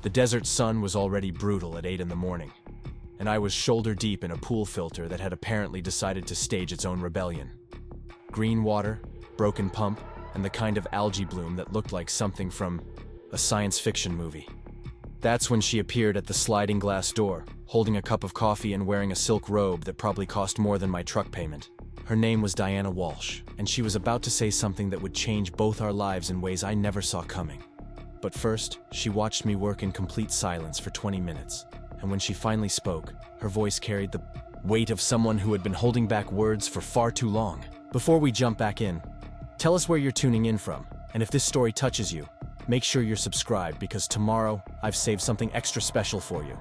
The desert sun was already brutal at 8 in the morning, and I was shoulder deep in a pool filter that had apparently decided to stage its own rebellion. Green water, broken pump, and the kind of algae bloom that looked like something from a science fiction movie. That's when she appeared at the sliding glass door, holding a cup of coffee and wearing a silk robe that probably cost more than my truck payment. Her name was Diana Walsh, and she was about to say something that would change both our lives in ways I never saw coming. But first, she watched me work in complete silence for 20 minutes, and when she finally spoke, her voice carried the weight of someone who had been holding back words for far too long. Before we jump back in, tell us where you're tuning in from, and if this story touches you, make sure you're subscribed because tomorrow I've saved something extra special for you.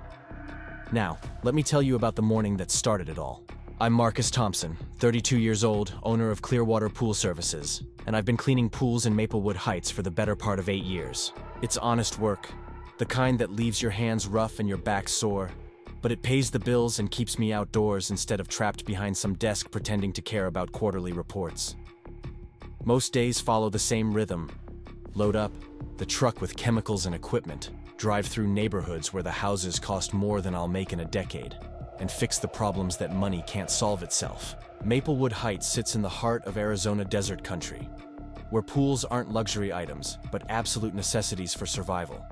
Now, let me tell you about the morning that started it all. I'm Marcus Thompson, 32 years old, owner of ClearWater Pool Services, and I've been cleaning pools in Maplewood Heights for the better part of 8 years. It's honest work, the kind that leaves your hands rough and your back sore, but it pays the bills and keeps me outdoors instead of trapped behind some desk pretending to care about quarterly reports. Most days follow the same rhythm. Load up the truck with chemicals and equipment, drive through neighborhoods where the houses cost more than I'll make in a decade, and fix the problems that money can't solve itself. Maplewood Heights sits in the heart of Arizona desert country, where pools aren't luxury items, but absolute necessities for survival.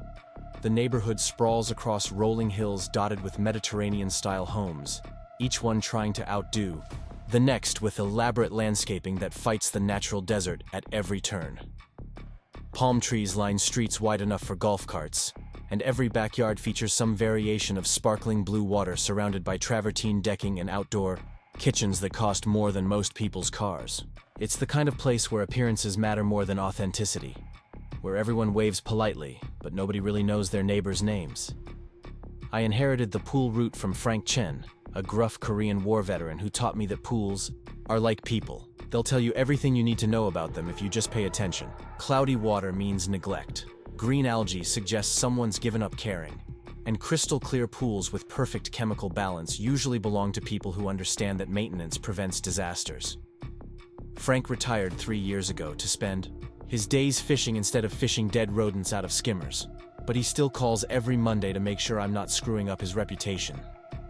The neighborhood sprawls across rolling hills dotted with Mediterranean-style homes, each one trying to outdo the next with elaborate landscaping that fights the natural desert at every turn. Palm trees line streets wide enough for golf carts, and every backyard features some variation of sparkling blue water surrounded by travertine decking and outdoor kitchens that cost more than most people's cars. It's the kind of place where appearances matter more than authenticity, where everyone waves politely, but nobody really knows their neighbors' names. I inherited the pool route from Frank Chen, a gruff Korean war veteran who taught me that pools are like people. They'll tell you everything you need to know about them if you just pay attention. Cloudy water means neglect. Green algae suggests someone's given up caring. And crystal clear pools with perfect chemical balance usually belong to people who understand that maintenance prevents disasters. Frank retired 3 years ago to spend his days fishing instead of fishing dead rodents out of skimmers. But he still calls every Monday to make sure I'm not screwing up his reputation.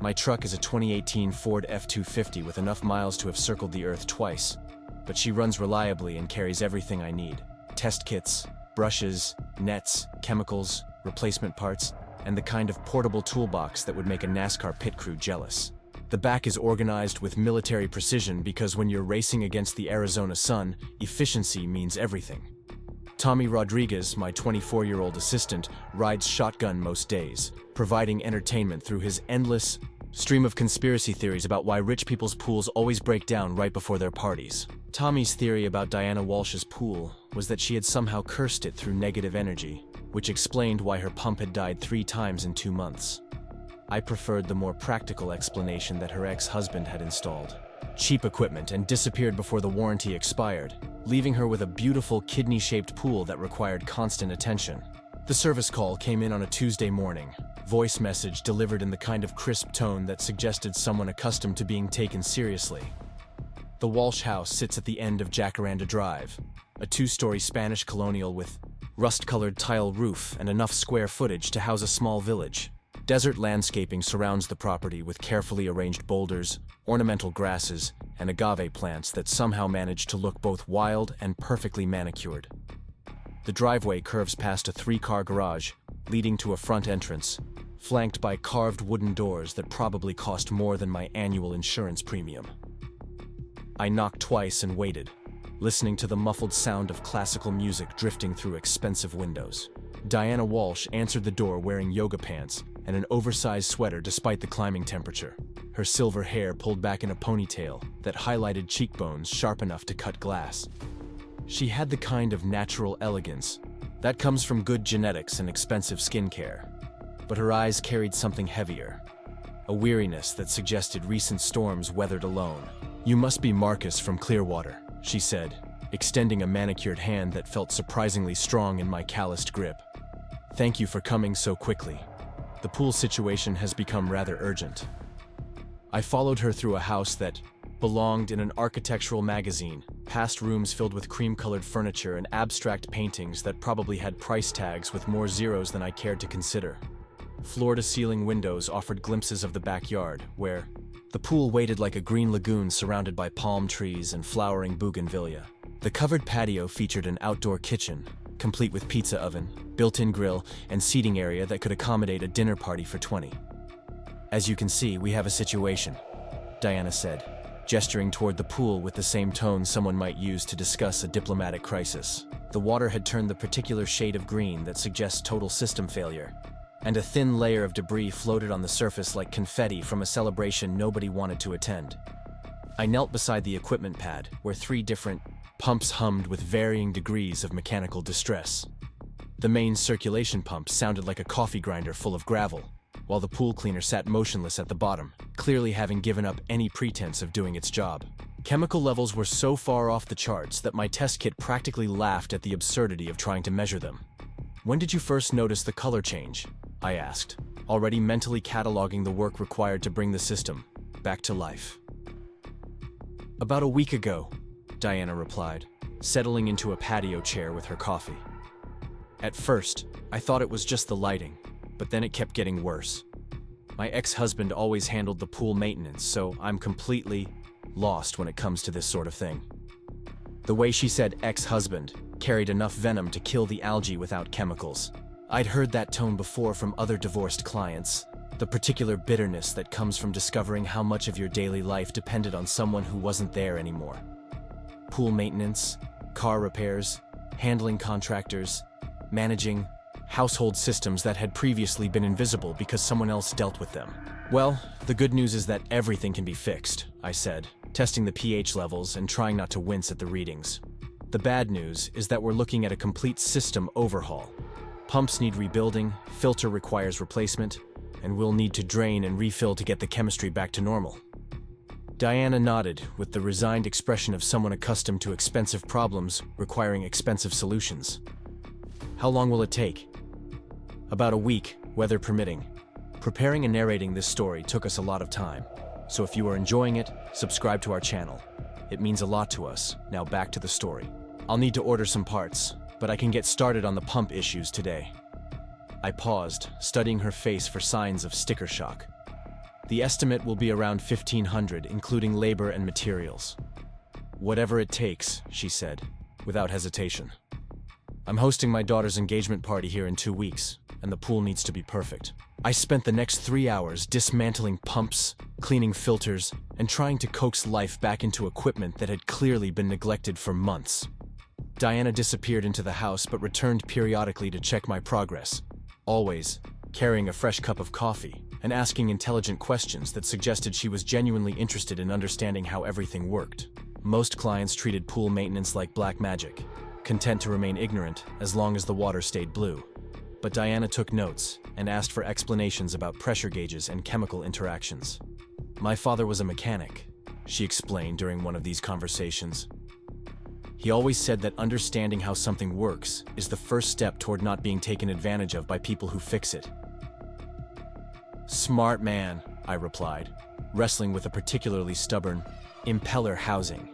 My truck is a 2018 Ford F-250 with enough miles to have circled the earth twice, but she runs reliably and carries everything I need. Test kits, brushes, nets, chemicals, replacement parts, and the kind of portable toolbox that would make a NASCAR pit crew jealous. The back is organized with military precision because when you're racing against the Arizona sun, efficiency means everything. Tommy Rodriguez, my 24-year-old assistant, rides shotgun most days, providing entertainment through his endless stream of conspiracy theories about why rich people's pools always break down right before their parties. Tommy's theory about Diana Walsh's pool was that she had somehow cursed it through negative energy, which explained why her pump had died 3 times in 2 months. I preferred the more practical explanation that her ex-husband had installed cheap equipment and disappeared before the warranty expired, leaving her with a beautiful kidney-shaped pool that required constant attention. The service call came in on a Tuesday morning, voice message delivered in the kind of crisp tone that suggested someone accustomed to being taken seriously. The Walsh house sits at the end of Jacaranda Drive, a 2-story Spanish colonial with rust-colored tile roof and enough square footage to house a small village. Desert landscaping surrounds the property with carefully arranged boulders, ornamental grasses, and agave plants that somehow manage to look both wild and perfectly manicured. The driveway curves past a 3-car garage, leading to a front entrance, flanked by carved wooden doors that probably cost more than my annual insurance premium. I knocked twice and waited, listening to the muffled sound of classical music drifting through expensive windows. Diana Walsh answered the door wearing yoga pants and an oversized sweater despite the climbing temperature. Her silver hair pulled back in a ponytail that highlighted cheekbones sharp enough to cut glass. She had the kind of natural elegance that comes from good genetics and expensive skincare. But her eyes carried something heavier, a weariness that suggested recent storms weathered alone. "You must be Marcus from ClearWater," she said, extending a manicured hand that felt surprisingly strong in my calloused grip. "Thank you for coming so quickly. The pool situation has become rather urgent." I followed her through a house that belonged in an architectural magazine, past rooms filled with cream-colored furniture and abstract paintings that probably had price tags with more zeros than I cared to consider. Floor-to-ceiling windows offered glimpses of the backyard, where the pool waited like a green lagoon surrounded by palm trees and flowering bougainvillea. The covered patio featured an outdoor kitchen, complete with pizza oven, built-in grill, and seating area that could accommodate a dinner party for 20. "As you can see, we have a situation," Diana said, gesturing toward the pool with the same tone someone might use to discuss a diplomatic crisis. The water had turned the particular shade of green that suggests total system failure, and a thin layer of debris floated on the surface like confetti from a celebration nobody wanted to attend. I knelt beside the equipment pad, where 3 different pumps hummed with varying degrees of mechanical distress. The main circulation pump sounded like a coffee grinder full of gravel, while the pool cleaner sat motionless at the bottom, clearly having given up any pretense of doing its job. Chemical levels were so far off the charts that my test kit practically laughed at the absurdity of trying to measure them. "When did you first notice the color change?" I asked, already mentally cataloging the work required to bring the system back to life. "About a week ago," Diana replied, settling into a patio chair with her coffee. "At first, I thought it was just the lighting, but then it kept getting worse. My ex-husband always handled the pool maintenance, so I'm completely lost when it comes to this sort of thing." The way she said ex-husband carried enough venom to kill the algae without chemicals. I'd heard that tone before from other divorced clients, the particular bitterness that comes from discovering how much of your daily life depended on someone who wasn't there anymore. Pool maintenance, car repairs, handling contractors, managing household systems that had previously been invisible because someone else dealt with them. "Well, the good news is that everything can be fixed," I said, testing the pH levels and trying not to wince at the readings. "The bad news is that we're looking at a complete system overhaul. Pumps need rebuilding, filter requires replacement, and we'll need to drain and refill to get the chemistry back to normal." Diana nodded with the resigned expression of someone accustomed to expensive problems requiring expensive solutions. "How long will it take?" "About a week, weather permitting." Preparing and narrating this story took us a lot of time, so if you are enjoying it, subscribe to our channel. It means a lot to us. Now back to the story. "I'll need to order some parts, but I can get started on the pump issues today." I paused, studying her face for signs of sticker shock. "The estimate will be around $1,500, including labor and materials." "Whatever it takes," she said, without hesitation. "I'm hosting my daughter's engagement party here in 2 weeks, and the pool needs to be perfect." I spent the next 3 hours dismantling pumps, cleaning filters, and trying to coax life back into equipment that had clearly been neglected for months. Diana disappeared into the house but returned periodically to check my progress, always carrying a fresh cup of coffee and asking intelligent questions that suggested she was genuinely interested in understanding how everything worked. Most clients treated pool maintenance like black magic, content to remain ignorant as long as the water stayed blue. But Diana took notes and asked for explanations about pressure gauges and chemical interactions. "My father was a mechanic," she explained during one of these conversations. "He always said that understanding how something works is the first step toward not being taken advantage of by people who fix it." "Smart man," I replied, wrestling with a particularly stubborn impeller housing.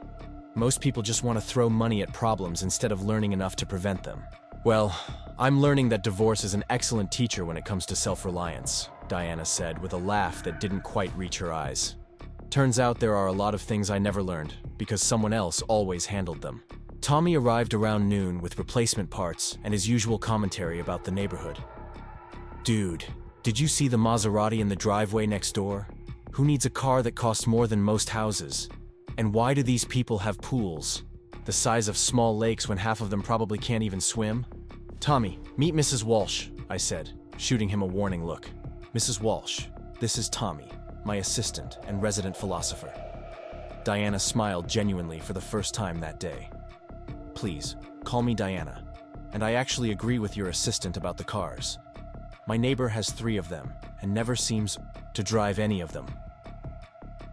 "Most people just want to throw money at problems instead of learning enough to prevent them." "Well, I'm learning that divorce is an excellent teacher when it comes to self-reliance," Diana said with a laugh that didn't quite reach her eyes. "Turns out there are a lot of things I never learned because someone else always handled them." Tommy arrived around noon with replacement parts and his usual commentary about the neighborhood. "Dude, did you see the Maserati in the driveway next door? Who needs a car that costs more than most houses? And why do these people have pools the size of small lakes when half of them probably can't even swim?" "Tommy, meet Mrs. Walsh," I said, shooting him a warning look. "Mrs. Walsh, this is Tommy, my assistant and resident philosopher." Diana smiled genuinely for the first time that day. "Please, call me Diana. And I actually agree with your assistant about the cars. My neighbor has 3 of them and never seems to drive any of them."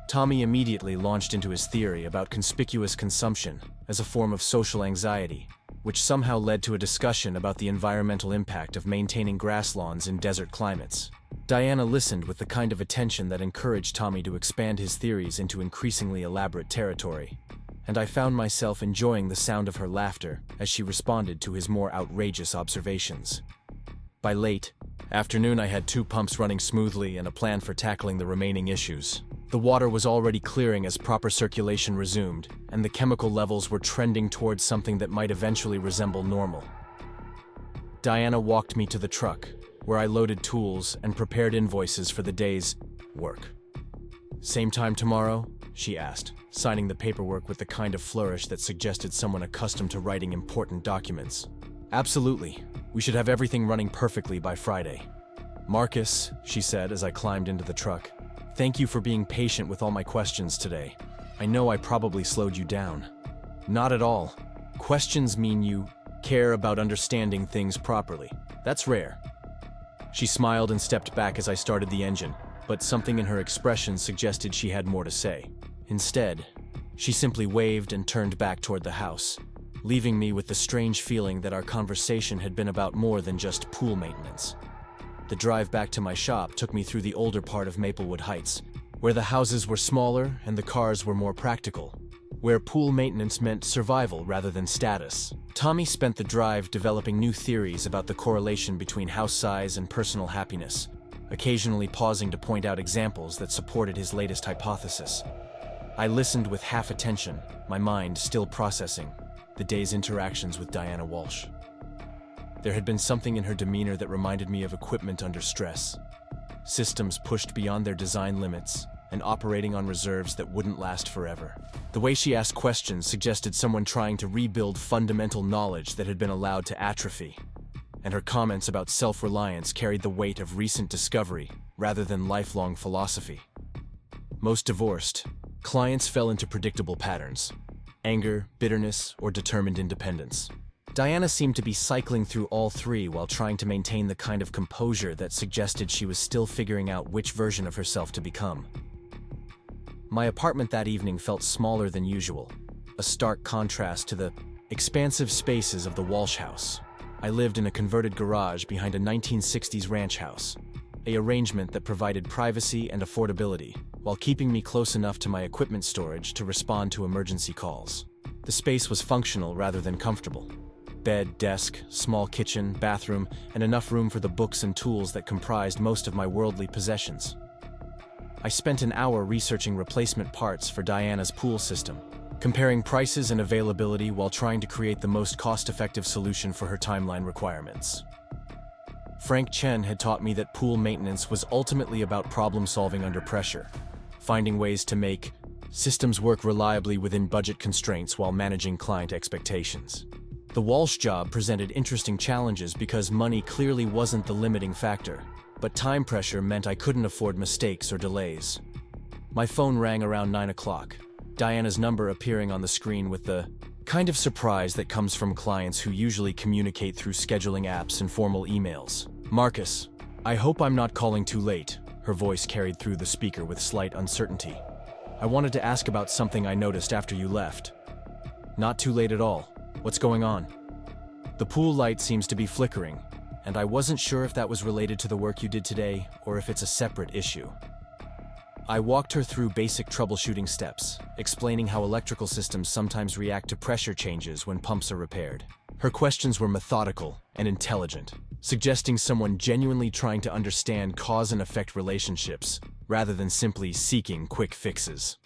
Tommy immediately launched into his theory about conspicuous consumption as a form of social anxiety, which somehow led to a discussion about the environmental impact of maintaining grass lawns in desert climates. Diana listened with the kind of attention that encouraged Tommy to expand his theories into increasingly elaborate territory, and I found myself enjoying the sound of her laughter as she responded to his more outrageous observations. By late afternoon, I had 2 pumps running smoothly and a plan for tackling the remaining issues. The water was already clearing as proper circulation resumed, and the chemical levels were trending towards something that might eventually resemble normal. Diana walked me to the truck, where I loaded tools and prepared invoices for the day's work. "Same time tomorrow?" she asked, signing the paperwork with the kind of flourish that suggested someone accustomed to writing important documents. "Absolutely. We should have everything running perfectly by Friday." "Marcus," she said as I climbed into the truck, "thank you for being patient with all my questions today. I know I probably slowed you down." "Not at all. Questions mean you care about understanding things properly. That's rare." She smiled and stepped back as I started the engine, but something in her expression suggested she had more to say. Instead, she simply waved and turned back toward the house, leaving me with the strange feeling that our conversation had been about more than just pool maintenance. The drive back to my shop took me through the older part of Maplewood Heights, where the houses were smaller and the cars were more practical, where pool maintenance meant survival rather than status. Tommy spent the drive developing new theories about the correlation between house size and personal happiness, occasionally pausing to point out examples that supported his latest hypothesis. I listened with half attention, my mind still processing the day's interactions with Diana Walsh. There had been something in her demeanor that reminded me of equipment under stress, systems pushed beyond their design limits, and operating on reserves that wouldn't last forever. The way she asked questions suggested someone trying to rebuild fundamental knowledge that had been allowed to atrophy, and her comments about self-reliance carried the weight of recent discovery rather than lifelong philosophy. Most divorced clients fell into predictable patterns: anger, bitterness, or determined independence. Diana seemed to be cycling through all 3 while trying to maintain the kind of composure that suggested she was still figuring out which version of herself to become. My apartment that evening felt smaller than usual, a stark contrast to the expansive spaces of the Walsh house. I lived in a converted garage behind a 1960s ranch house, an arrangement that provided privacy and affordability, while keeping me close enough to my equipment storage to respond to emergency calls. The space was functional rather than comfortable. Bed, desk, small kitchen, bathroom, and enough room for the books and tools that comprised most of my worldly possessions. I spent an hour researching replacement parts for Diana's pool system, comparing prices and availability while trying to create the most cost-effective solution for her timeline requirements. Frank Chen had taught me that pool maintenance was ultimately about problem-solving under pressure, finding ways to make systems work reliably within budget constraints while managing client expectations. The Walsh job presented interesting challenges because money clearly wasn't the limiting factor, but time pressure meant I couldn't afford mistakes or delays. My phone rang around 9 o'clock, Diana's number appearing on the screen with the kind of surprise that comes from clients who usually communicate through scheduling apps and formal emails. "Marcus, I hope I'm not calling too late," her voice carried through the speaker with slight uncertainty. "I wanted to ask about something I noticed after you left." "Not too late at all. What's going on?" "The pool light seems to be flickering, and I wasn't sure if that was related to the work you did today or if it's a separate issue." I walked her through basic troubleshooting steps, explaining how electrical systems sometimes react to pressure changes when pumps are repaired. Her questions were methodical and intelligent, suggesting someone genuinely trying to understand cause and effect relationships, rather than simply seeking quick fixes.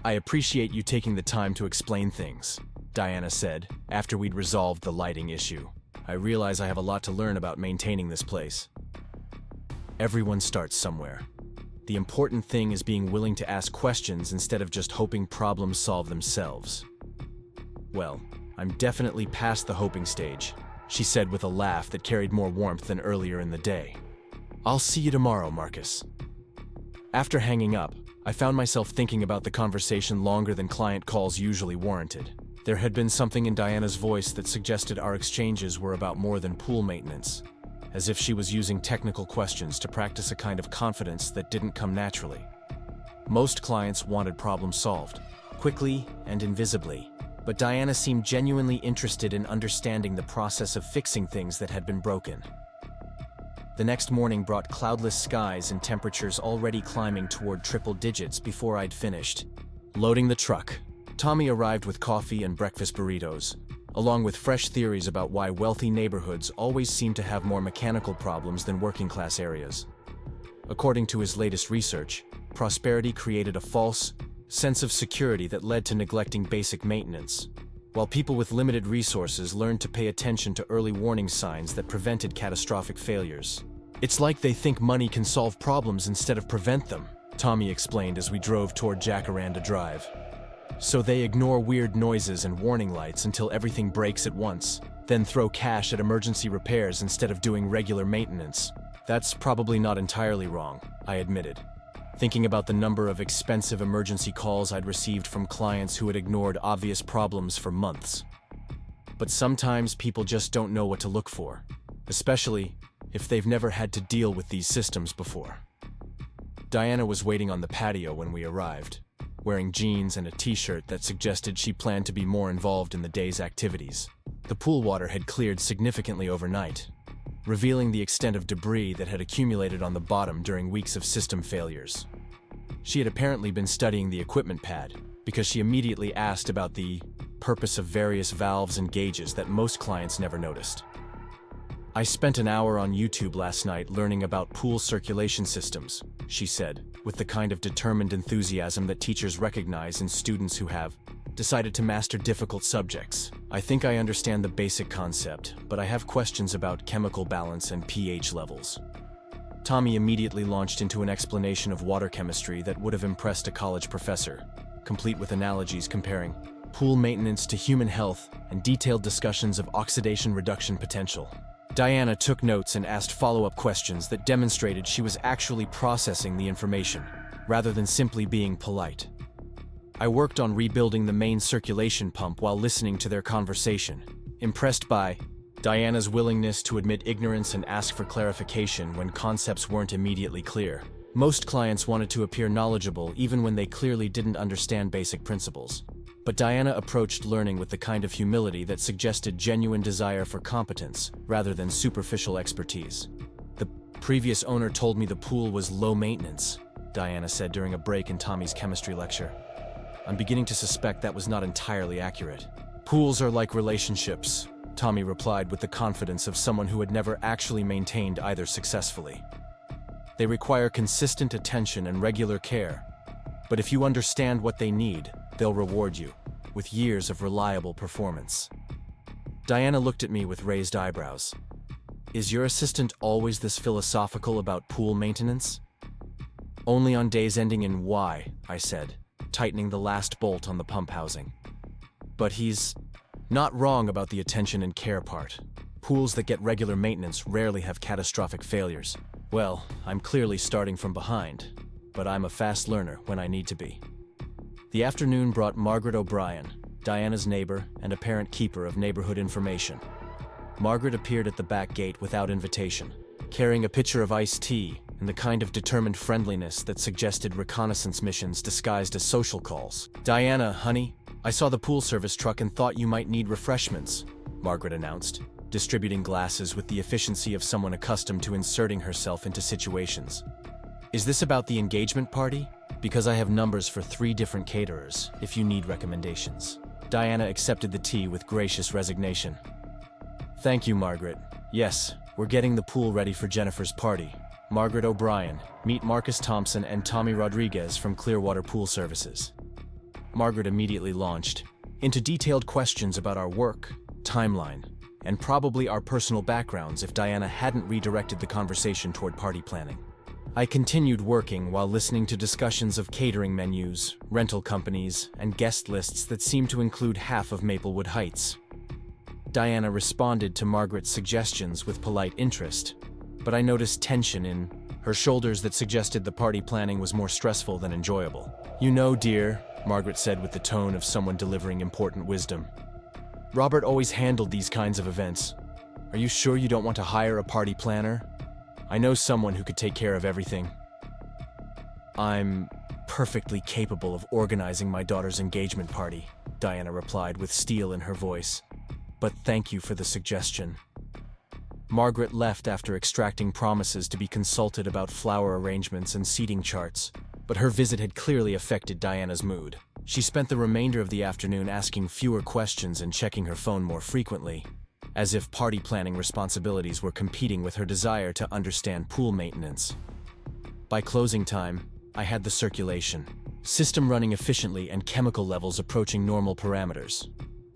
"I appreciate you taking the time to explain things," Diana said, after we'd resolved the lighting issue. "I realize I have a lot to learn about maintaining this place." Everyone starts somewhere. The important thing is being willing to ask questions instead of just hoping problems solve themselves. "Well, I'm definitely past the hoping stage," she said with a laugh that carried more warmth than earlier in the day. "I'll see you tomorrow, Marcus." After hanging up, I found myself thinking about the conversation longer than client calls usually warranted. There had been something in Diana's voice that suggested our exchanges were about more than pool maintenance, as if she was using technical questions to practice a kind of confidence that didn't come naturally. Most clients wanted problems solved, quickly and invisibly, but Diana seemed genuinely interested in understanding the process of fixing things that had been broken. The next morning brought cloudless skies and temperatures already climbing toward triple digits before I'd finished loading the truck. Tommy arrived with coffee and breakfast burritos, along with fresh theories about why wealthy neighborhoods always seem to have more mechanical problems than working-class areas. According to his latest research, prosperity created a false sense of security that led to neglecting basic maintenance, while people with limited resources learned to pay attention to early warning signs that prevented catastrophic failures. It's like they think money can solve problems instead of prevent them, Tommy explained as we drove toward Jacaranda Drive. So they ignore weird noises and warning lights until everything breaks at once, then throw cash at emergency repairs instead of doing regular maintenance. That's probably not entirely wrong, I admitted, thinking about the number of expensive emergency calls I'd received from clients who had ignored obvious problems for months. But sometimes people just don't know what to look for, especially if they've never had to deal with these systems before. Diana was waiting on the patio when we arrived, wearing jeans and a t-shirt that suggested she planned to be more involved in the day's activities. The pool water had cleared significantly overnight, revealing the extent of debris that had accumulated on the bottom during weeks of system failures. She had apparently been studying the equipment pad, because she immediately asked about the purpose of various valves and gauges that most clients never noticed. I spent an hour on YouTube last night learning about pool circulation systems, she said, with the kind of determined enthusiasm that teachers recognize in students who have decided to master difficult subjects. I think I understand the basic concept, but I have questions about chemical balance and pH levels. Tommy immediately launched into an explanation of water chemistry that would have impressed a college professor, complete with analogies comparing pool maintenance to human health and detailed discussions of oxidation reduction potential. Diana took notes and asked follow-up questions that demonstrated she was actually processing the information, rather than simply being polite. I worked on rebuilding the main circulation pump while listening to their conversation, impressed by Diana's willingness to admit ignorance and ask for clarification when concepts weren't immediately clear. Most clients wanted to appear knowledgeable even when they clearly didn't understand basic principles. But Diana approached learning with the kind of humility that suggested genuine desire for competence rather than superficial expertise. The previous owner told me the pool was low maintenance, Diana said during a break in Tommy's chemistry lecture. I'm beginning to suspect that was not entirely accurate. Pools are like relationships, Tommy replied with the confidence of someone who had never actually maintained either successfully. They require consistent attention and regular care, but if you understand what they need, they'll reward you with years of reliable performance. Diana looked at me with raised eyebrows. Is your assistant always this philosophical about pool maintenance? Only on days ending in Y, I said, tightening the last bolt on the pump housing. But he's not wrong about the attention and care part. Pools that get regular maintenance rarely have catastrophic failures. Well, I'm clearly starting from behind, but I'm a fast learner when I need to be. The afternoon brought Margaret O'Brien, Diana's neighbor and apparent keeper of neighborhood information. Margaret appeared at the back gate without invitation, carrying a pitcher of iced tea and the kind of determined friendliness that suggested reconnaissance missions disguised as social calls. Diana, honey, I saw the pool service truck and thought you might need refreshments, Margaret announced, distributing glasses with the efficiency of someone accustomed to inserting herself into situations. Is this about the engagement party? Because I have numbers for 3 different caterers, if you need recommendations. Diana accepted the tea with gracious resignation. Thank you, Margaret. Yes, we're getting the pool ready for Jennifer's party. Margaret O'Brien, meet Marcus Thompson and Tommy Rodriguez from ClearWater Pool Services. Margaret immediately launched into detailed questions about our work, timeline, and probably our personal backgrounds if Diana hadn't redirected the conversation toward party planning. I continued working while listening to discussions of catering menus, rental companies, and guest lists that seemed to include half of Maplewood Heights. Diana responded to Margaret's suggestions with polite interest, but I noticed tension in her shoulders that suggested the party planning was more stressful than enjoyable. You know, dear, Margaret said with the tone of someone delivering important wisdom. Robert always handled these kinds of events. Are you sure you don't want to hire a party planner? I know someone who could take care of everything. I'm perfectly capable of organizing my daughter's engagement party, Diana replied with steel in her voice. But thank you for the suggestion. Margaret left after extracting promises to be consulted about flower arrangements and seating charts, but her visit had clearly affected Diana's mood. She spent the remainder of the afternoon asking fewer questions and checking her phone more frequently, as if party planning responsibilities were competing with her desire to understand pool maintenance. By closing time, I had the circulation system running efficiently and chemical levels approaching normal parameters.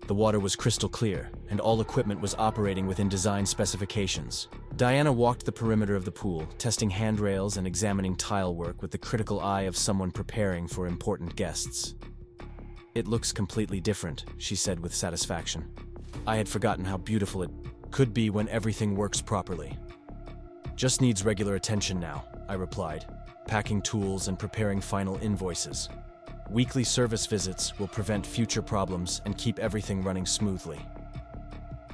The water was crystal clear, and all equipment was operating within design specifications. Diana walked the perimeter of the pool, testing handrails and examining tile work with the critical eye of someone preparing for important guests. "It looks completely different," she said with satisfaction. "I had forgotten how beautiful it could be when everything works properly." "Just needs regular attention now," I replied, packing tools and preparing final invoices. "Weekly service visits will prevent future problems and keep everything running smoothly."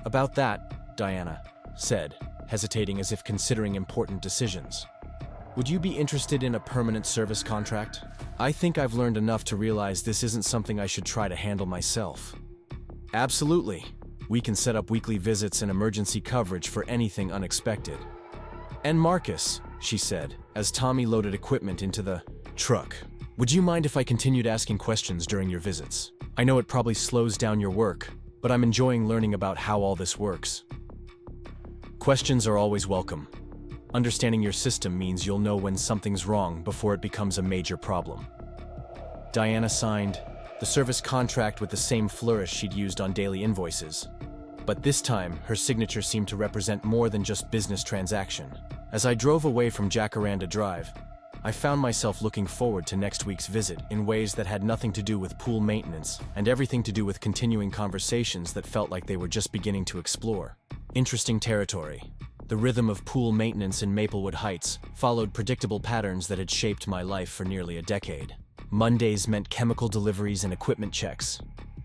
"About that," Diana said, hesitating as if considering important decisions. "Would you be interested in a permanent service contract? I think I've learned enough to realize this isn't something I should try to handle myself." "Absolutely. We can set up weekly visits and emergency coverage for anything unexpected." "And Marcus," she said, as Tommy loaded equipment into the truck, "would you mind if I continued asking questions during your visits? I know it probably slows down your work, but I'm enjoying learning about how all this works." "Questions are always welcome. Understanding your system means you'll know when something's wrong before it becomes a major problem." Diana signed the service contract with the same flourish she'd used on daily invoices. But this time, her signature seemed to represent more than just business transaction. As I drove away from Jacaranda Drive, I found myself looking forward to next week's visit in ways that had nothing to do with pool maintenance and everything to do with continuing conversations that felt like they were just beginning to explore interesting territory. The rhythm of pool maintenance in Maplewood Heights followed predictable patterns that had shaped my life for nearly a decade. Mondays meant chemical deliveries and equipment checks.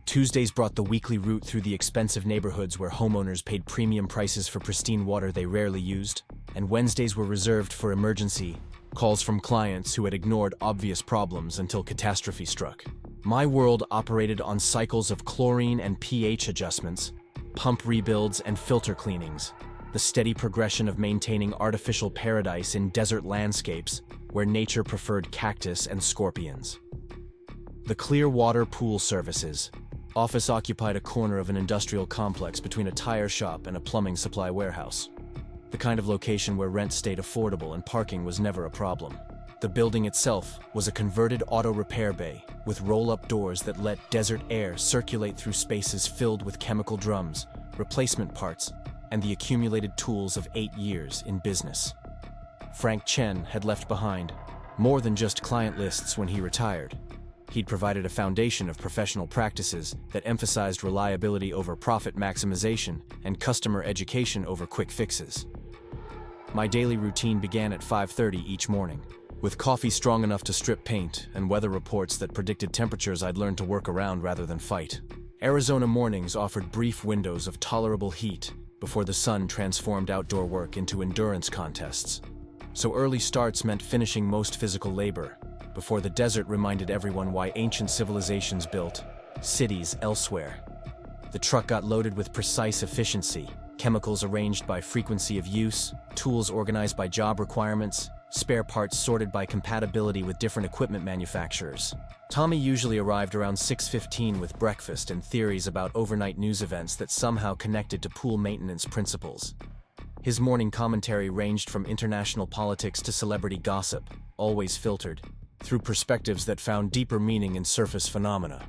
Tuesdays brought the weekly route through the expensive neighborhoods where homeowners paid premium prices for pristine water they rarely used, and Wednesdays were reserved for emergency calls from clients who had ignored obvious problems until catastrophe struck. My world operated on cycles of chlorine and pH adjustments, pump rebuilds and filter cleanings, the steady progression of maintaining artificial paradise in desert landscapes where nature preferred cactus and scorpions. The ClearWater Pool Services office occupied a corner of an industrial complex between a tire shop and a plumbing supply warehouse, the kind of location where rent stayed affordable and parking was never a problem. The building itself was a converted auto repair bay with roll-up doors that let desert air circulate through spaces filled with chemical drums, replacement parts, and the accumulated tools of 8 years in business. Frank Chen had left behind more than just client lists when he retired. He'd provided a foundation of professional practices that emphasized reliability over profit maximization and customer education over quick fixes. My daily routine began at 5:30 each morning, with coffee strong enough to strip paint and weather reports that predicted temperatures I'd learned to work around rather than fight. Arizona mornings offered brief windows of tolerable heat before the sun transformed outdoor work into endurance contests. So early starts meant finishing most physical labor, before the desert reminded everyone why ancient civilizations built cities elsewhere. The truck got loaded with precise efficiency, chemicals arranged by frequency of use, tools organized by job requirements, spare parts sorted by compatibility with different equipment manufacturers. Tommy usually arrived around 6:15 with breakfast and theories about overnight news events that somehow connected to pool maintenance principles. His morning commentary ranged from international politics to celebrity gossip, always filtered through perspectives that found deeper meaning in surface phenomena.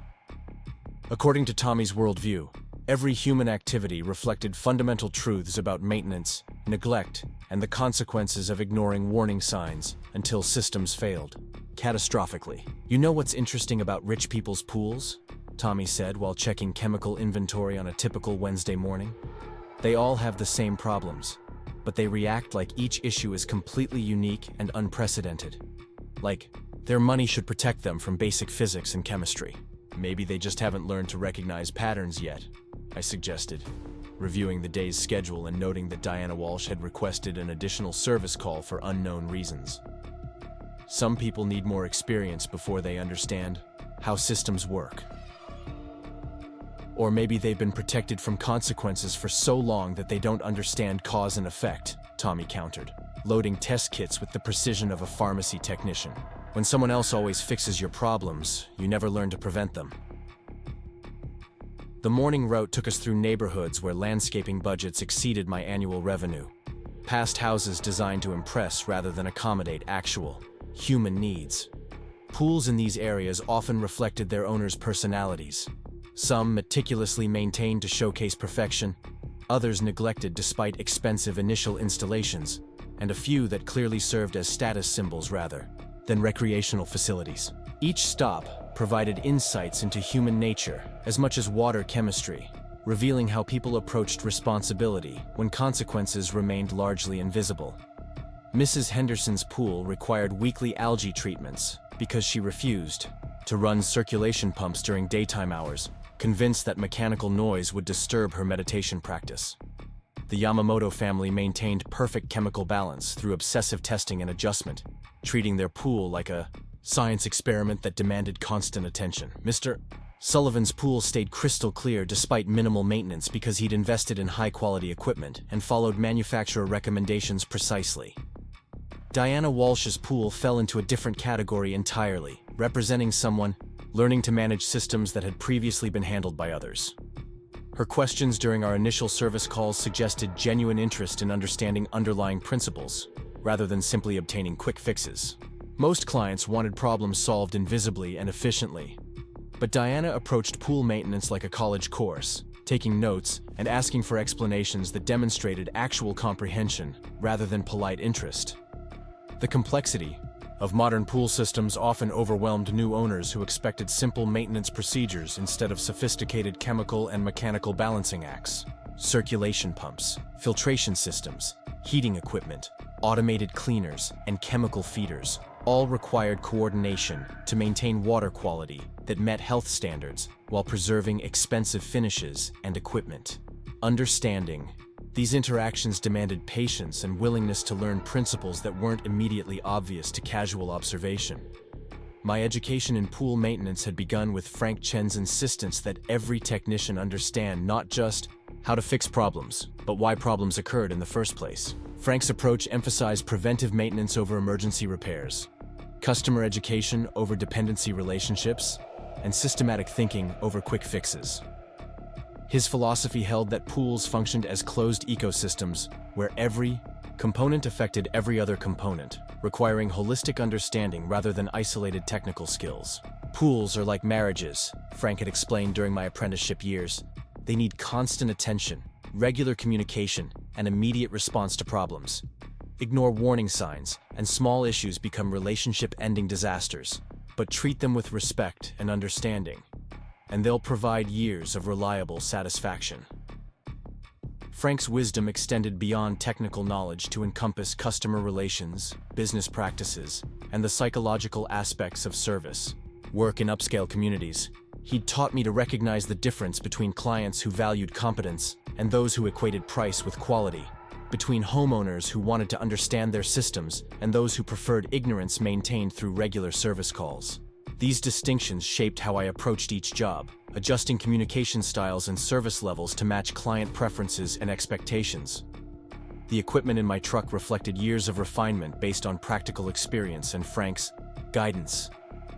According to Tommy's worldview, every human activity reflected fundamental truths about maintenance, neglect, and the consequences of ignoring warning signs until systems failed, catastrophically. "You know what's interesting about rich people's pools?" Tommy said while checking chemical inventory on a typical Wednesday morning. "They all have the same problems, but they react like each issue is completely unique and unprecedented. Like, their money should protect them from basic physics and chemistry. Maybe they just haven't learned to recognize patterns yet," I suggested, reviewing the day's schedule and noting that Diana Walsh had requested an additional service call for unknown reasons. Some people need more experience before they understand how systems work. Or maybe they've been protected from consequences for so long that they don't understand cause and effect, Tommy countered, loading test kits with the precision of a pharmacy technician. When someone else always fixes your problems, you never learn to prevent them. The morning route took us through neighborhoods where landscaping budgets exceeded my annual revenue. Past houses designed to impress rather than accommodate actual, human needs. Pools in these areas often reflected their owners' personalities. Some meticulously maintained to showcase perfection, others neglected despite expensive initial installations, and a few that clearly served as status symbols rather than recreational facilities. Each stop provided insights into human nature as much as water chemistry, revealing how people approached responsibility when consequences remained largely invisible. Mrs. Henderson's pool required weekly algae treatments because she refused to run circulation pumps during daytime hours, convinced that mechanical noise would disturb her meditation practice. The Yamamoto family maintained perfect chemical balance through obsessive testing and adjustment, treating their pool like a science experiment that demanded constant attention. Mr. Sullivan's pool stayed crystal clear despite minimal maintenance because he'd invested in high-quality equipment and followed manufacturer recommendations precisely. Diana Walsh's pool fell into a different category entirely, representing someone learning to manage systems that had previously been handled by others. Her questions during our initial service calls suggested genuine interest in understanding underlying principles, rather than simply obtaining quick fixes. Most clients wanted problems solved invisibly and efficiently, but Diana approached pool maintenance like a college course, taking notes and asking for explanations that demonstrated actual comprehension rather than polite interest. The complexity of modern pool systems often overwhelmed new owners who expected simple maintenance procedures instead of sophisticated chemical and mechanical balancing acts. Circulation pumps, filtration systems, heating equipment, automated cleaners, and chemical feeders all required coordination to maintain water quality that met health standards while preserving expensive finishes and equipment. Understanding these interactions demanded patience and willingness to learn principles that weren't immediately obvious to casual observation. My education in pool maintenance had begun with Frank Chen's insistence that every technician understand not just how to fix problems, but why problems occurred in the first place. Frank's approach emphasized preventive maintenance over emergency repairs, customer education over dependency relationships, and systematic thinking over quick fixes. His philosophy held that pools functioned as closed ecosystems where every component affected every other component, requiring holistic understanding rather than isolated technical skills. Pools are like marriages, Frank had explained during my apprenticeship years. They need constant attention, regular communication, and immediate response to problems. Ignore warning signs, and small issues become relationship-ending disasters, but treat them with respect and understanding, and they'll provide years of reliable satisfaction. Frank's wisdom extended beyond technical knowledge to encompass customer relations, business practices, and the psychological aspects of service. Work in upscale communities, he'd taught me to recognize the difference between clients who valued competence and those who equated price with quality, between homeowners who wanted to understand their systems and those who preferred ignorance maintained through regular service calls. These distinctions shaped how I approached each job, adjusting communication styles and service levels to match client preferences and expectations. The equipment in my truck reflected years of refinement based on practical experience and Frank's guidance.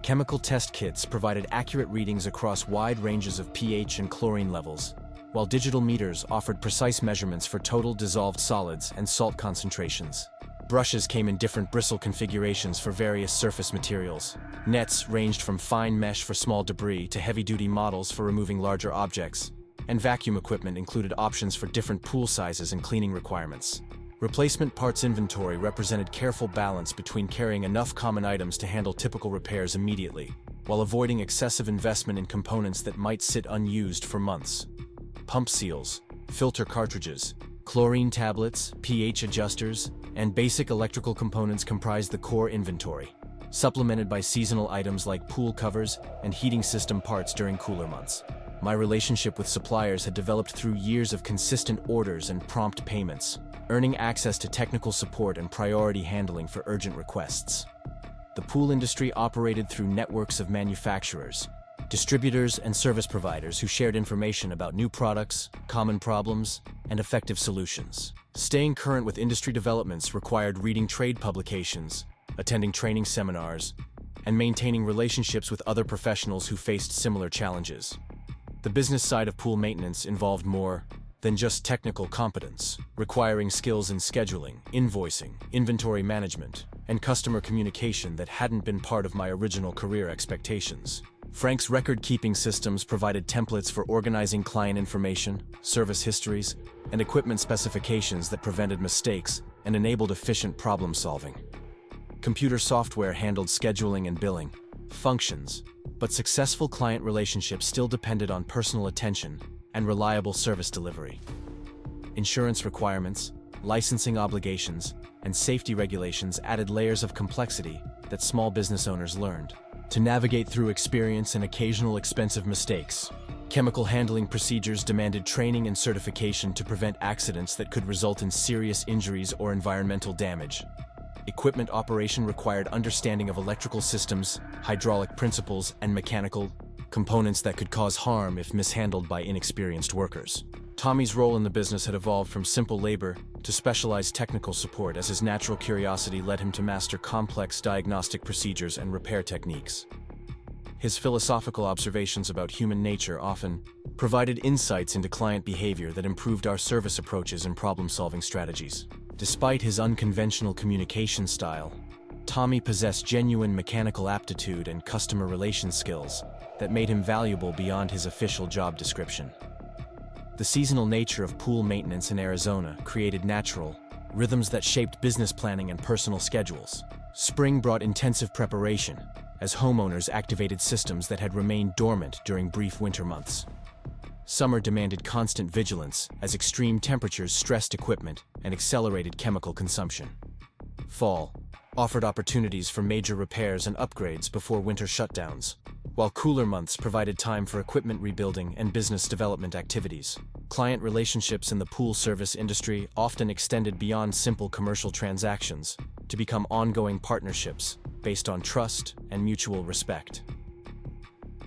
Chemical test kits provided accurate readings across wide ranges of pH and chlorine levels, while digital meters offered precise measurements for total dissolved solids and salt concentrations. Brushes came in different bristle configurations for various surface materials. Nets ranged from fine mesh for small debris to heavy-duty models for removing larger objects, and vacuum equipment included options for different pool sizes and cleaning requirements. Replacement parts inventory represented careful balance between carrying enough common items to handle typical repairs immediately, while avoiding excessive investment in components that might sit unused for months. Pump seals, filter cartridges, chlorine tablets, pH adjusters, and basic electrical components comprised the core inventory, supplemented by seasonal items like pool covers and heating system parts during cooler months. My relationship with suppliers had developed through years of consistent orders and prompt payments, earning access to technical support and priority handling for urgent requests. The pool industry operated through networks of manufacturers, distributors and service providers who shared information about new products, common problems, and effective solutions. Staying current with industry developments required reading trade publications, attending training seminars, and maintaining relationships with other professionals who faced similar challenges. The business side of pool maintenance involved more than just technical competence, requiring skills in scheduling, invoicing, inventory management, and customer communication that hadn't been part of my original career expectations. Frank's record-keeping systems provided templates for organizing client information, service histories, and equipment specifications that prevented mistakes and enabled efficient problem-solving. Computer software handled scheduling and billing functions, but successful client relationships still depended on personal attention and reliable service delivery. Insurance requirements, licensing obligations, and safety regulations added layers of complexity that small business owners learned to navigate through experience and occasional expensive mistakes. Chemical handling procedures demanded training and certification to prevent accidents that could result in serious injuries or environmental damage. Equipment operation required understanding of electrical systems, hydraulic principles, and mechanical components that could cause harm if mishandled by inexperienced workers. Tommy's role in the business had evolved from simple labor to specialized technical support as his natural curiosity led him to master complex diagnostic procedures and repair techniques. His philosophical observations about human nature often provided insights into client behavior that improved our service approaches and problem-solving strategies. Despite his unconventional communication style, Tommy possessed genuine mechanical aptitude and customer relations skills that made him valuable beyond his official job description. The seasonal nature of pool maintenance in Arizona created natural rhythms that shaped business planning and personal schedules. Spring brought intensive preparation, as homeowners activated systems that had remained dormant during brief winter months. Summer demanded constant vigilance as extreme temperatures stressed equipment and accelerated chemical consumption. Fall offered opportunities for major repairs and upgrades before winter shutdowns, while cooler months provided time for equipment rebuilding and business development activities. Client relationships in the pool service industry often extended beyond simple commercial transactions to become ongoing partnerships based on trust and mutual respect.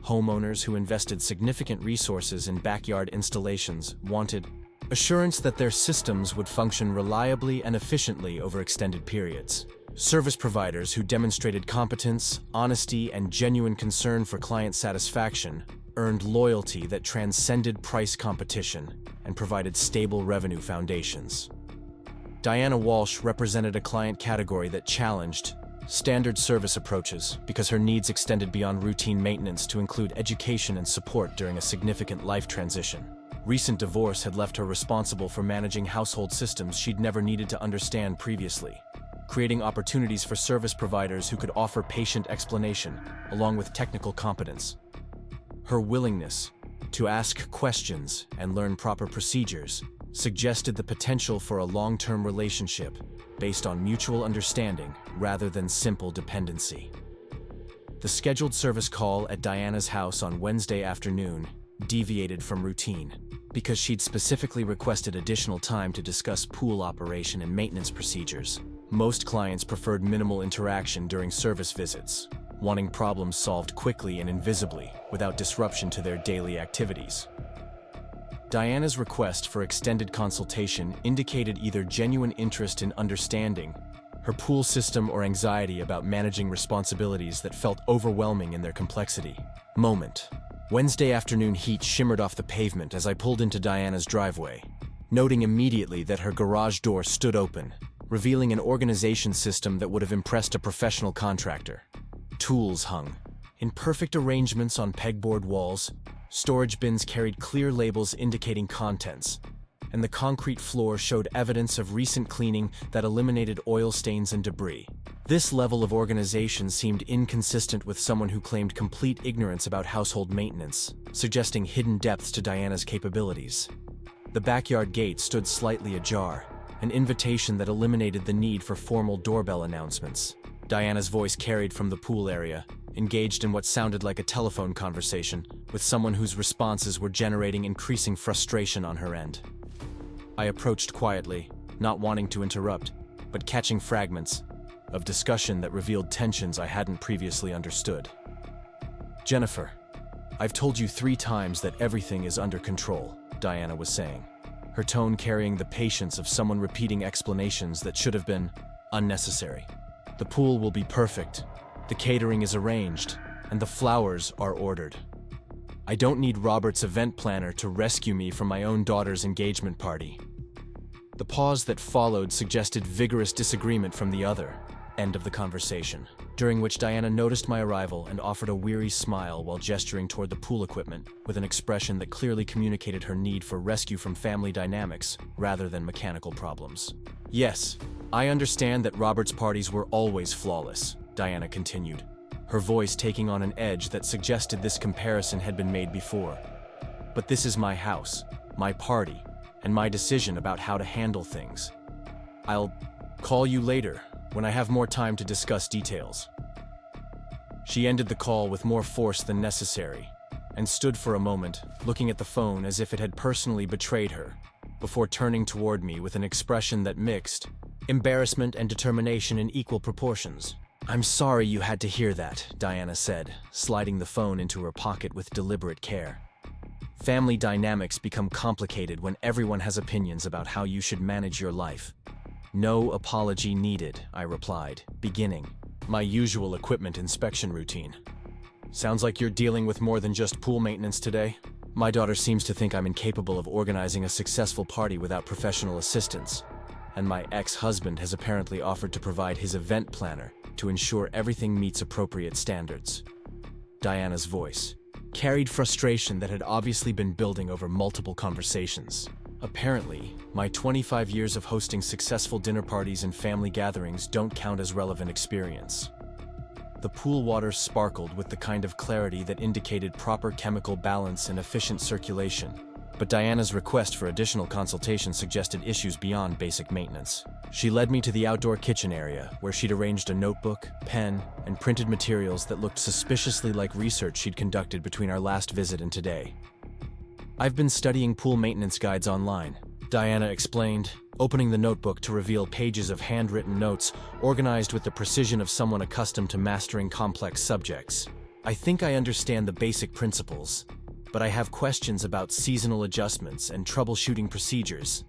Homeowners who invested significant resources in backyard installations wanted assurance that their systems would function reliably and efficiently over extended periods. Service providers who demonstrated competence, honesty, and genuine concern for client satisfaction earned loyalty that transcended price competition and provided stable revenue foundations. Diana Walsh represented a client category that challenged standard service approaches because her needs extended beyond routine maintenance to include education and support during a significant life transition. Recent divorce had left her responsible for managing household systems she'd never needed to understand previously, creating opportunities for service providers who could offer patient explanation along with technical competence. Her willingness to ask questions and learn proper procedures suggested the potential for a long-term relationship based on mutual understanding rather than simple dependency. The scheduled service call at Diana's house on Wednesday afternoon deviated from routine because she'd specifically requested additional time to discuss pool operation and maintenance procedures. Most clients preferred minimal interaction during service visits, wanting problems solved quickly and invisibly without disruption to their daily activities. Diana's request for extended consultation indicated either genuine interest in understanding her pool system or anxiety about managing responsibilities that felt overwhelming in their complexity. Wednesday afternoon heat shimmered off the pavement as I pulled into Diana's driveway, noting immediately that her garage door stood open, revealing an organization system that would have impressed a professional contractor. Tools hung in perfect arrangements on pegboard walls, storage bins carried clear labels indicating contents, and the concrete floor showed evidence of recent cleaning that eliminated oil stains and debris. This level of organization seemed inconsistent with someone who claimed complete ignorance about household maintenance, suggesting hidden depths to Diana's capabilities. The backyard gate stood slightly ajar, an invitation that eliminated the need for formal doorbell announcements. Diana's voice carried from the pool area, engaged in what sounded like a telephone conversation with someone whose responses were generating increasing frustration on her end. I approached quietly, not wanting to interrupt, but catching fragments of discussion that revealed tensions I hadn't previously understood. "Jennifer, "I've told you 3 times that everything is under control," Diana was saying, her tone carrying the patience of someone repeating explanations that should have been unnecessary. "The pool will be perfect, the catering is arranged, and the flowers are ordered. I don't need Robert's event planner to rescue me from my own daughter's engagement party." The pause that followed suggested vigorous disagreement from the other end of the conversation, during which Diana noticed my arrival and offered a weary smile while gesturing toward the pool equipment with an expression that clearly communicated her need for rescue from family dynamics rather than mechanical problems. "Yes, I understand that Robert's parties were always flawless," Diana continued, her voice taking on an edge that suggested this comparison had been made before. "But this is my house, my party, and my decision about how to handle things. I'll call you later, when I have more time to discuss details." She ended the call with more force than necessary, and stood for a moment, looking at the phone as if it had personally betrayed her, before turning toward me with an expression that mixed embarrassment and determination in equal proportions. "I'm sorry you had to hear that," Diana said, sliding the phone into her pocket with deliberate care. "Family dynamics become complicated when everyone has opinions about how you should manage your life." "No apology needed," I replied, beginning my usual equipment inspection routine. "Sounds like you're dealing with more than just pool maintenance today." "My daughter seems to think I'm incapable of organizing a successful party without professional assistance, and my ex-husband has apparently offered to provide his event planner to ensure everything meets appropriate standards." Diana's voice carried frustration that had obviously been building over multiple conversations. Apparently, my 25 years of hosting successful dinner parties and family gatherings don't count as relevant experience. The pool water sparkled with the kind of clarity that indicated proper chemical balance and efficient circulation, but Diana's request for additional consultation suggested issues beyond basic maintenance. She led me to the outdoor kitchen area, where she'd arranged a notebook, pen, and printed materials that looked suspiciously like research she'd conducted between our last visit and today. "I've been studying pool maintenance guides online," Diana explained, opening the notebook to reveal pages of handwritten notes organized with the precision of someone accustomed to mastering complex subjects. "I think I understand the basic principles, but I have questions about seasonal adjustments and troubleshooting procedures."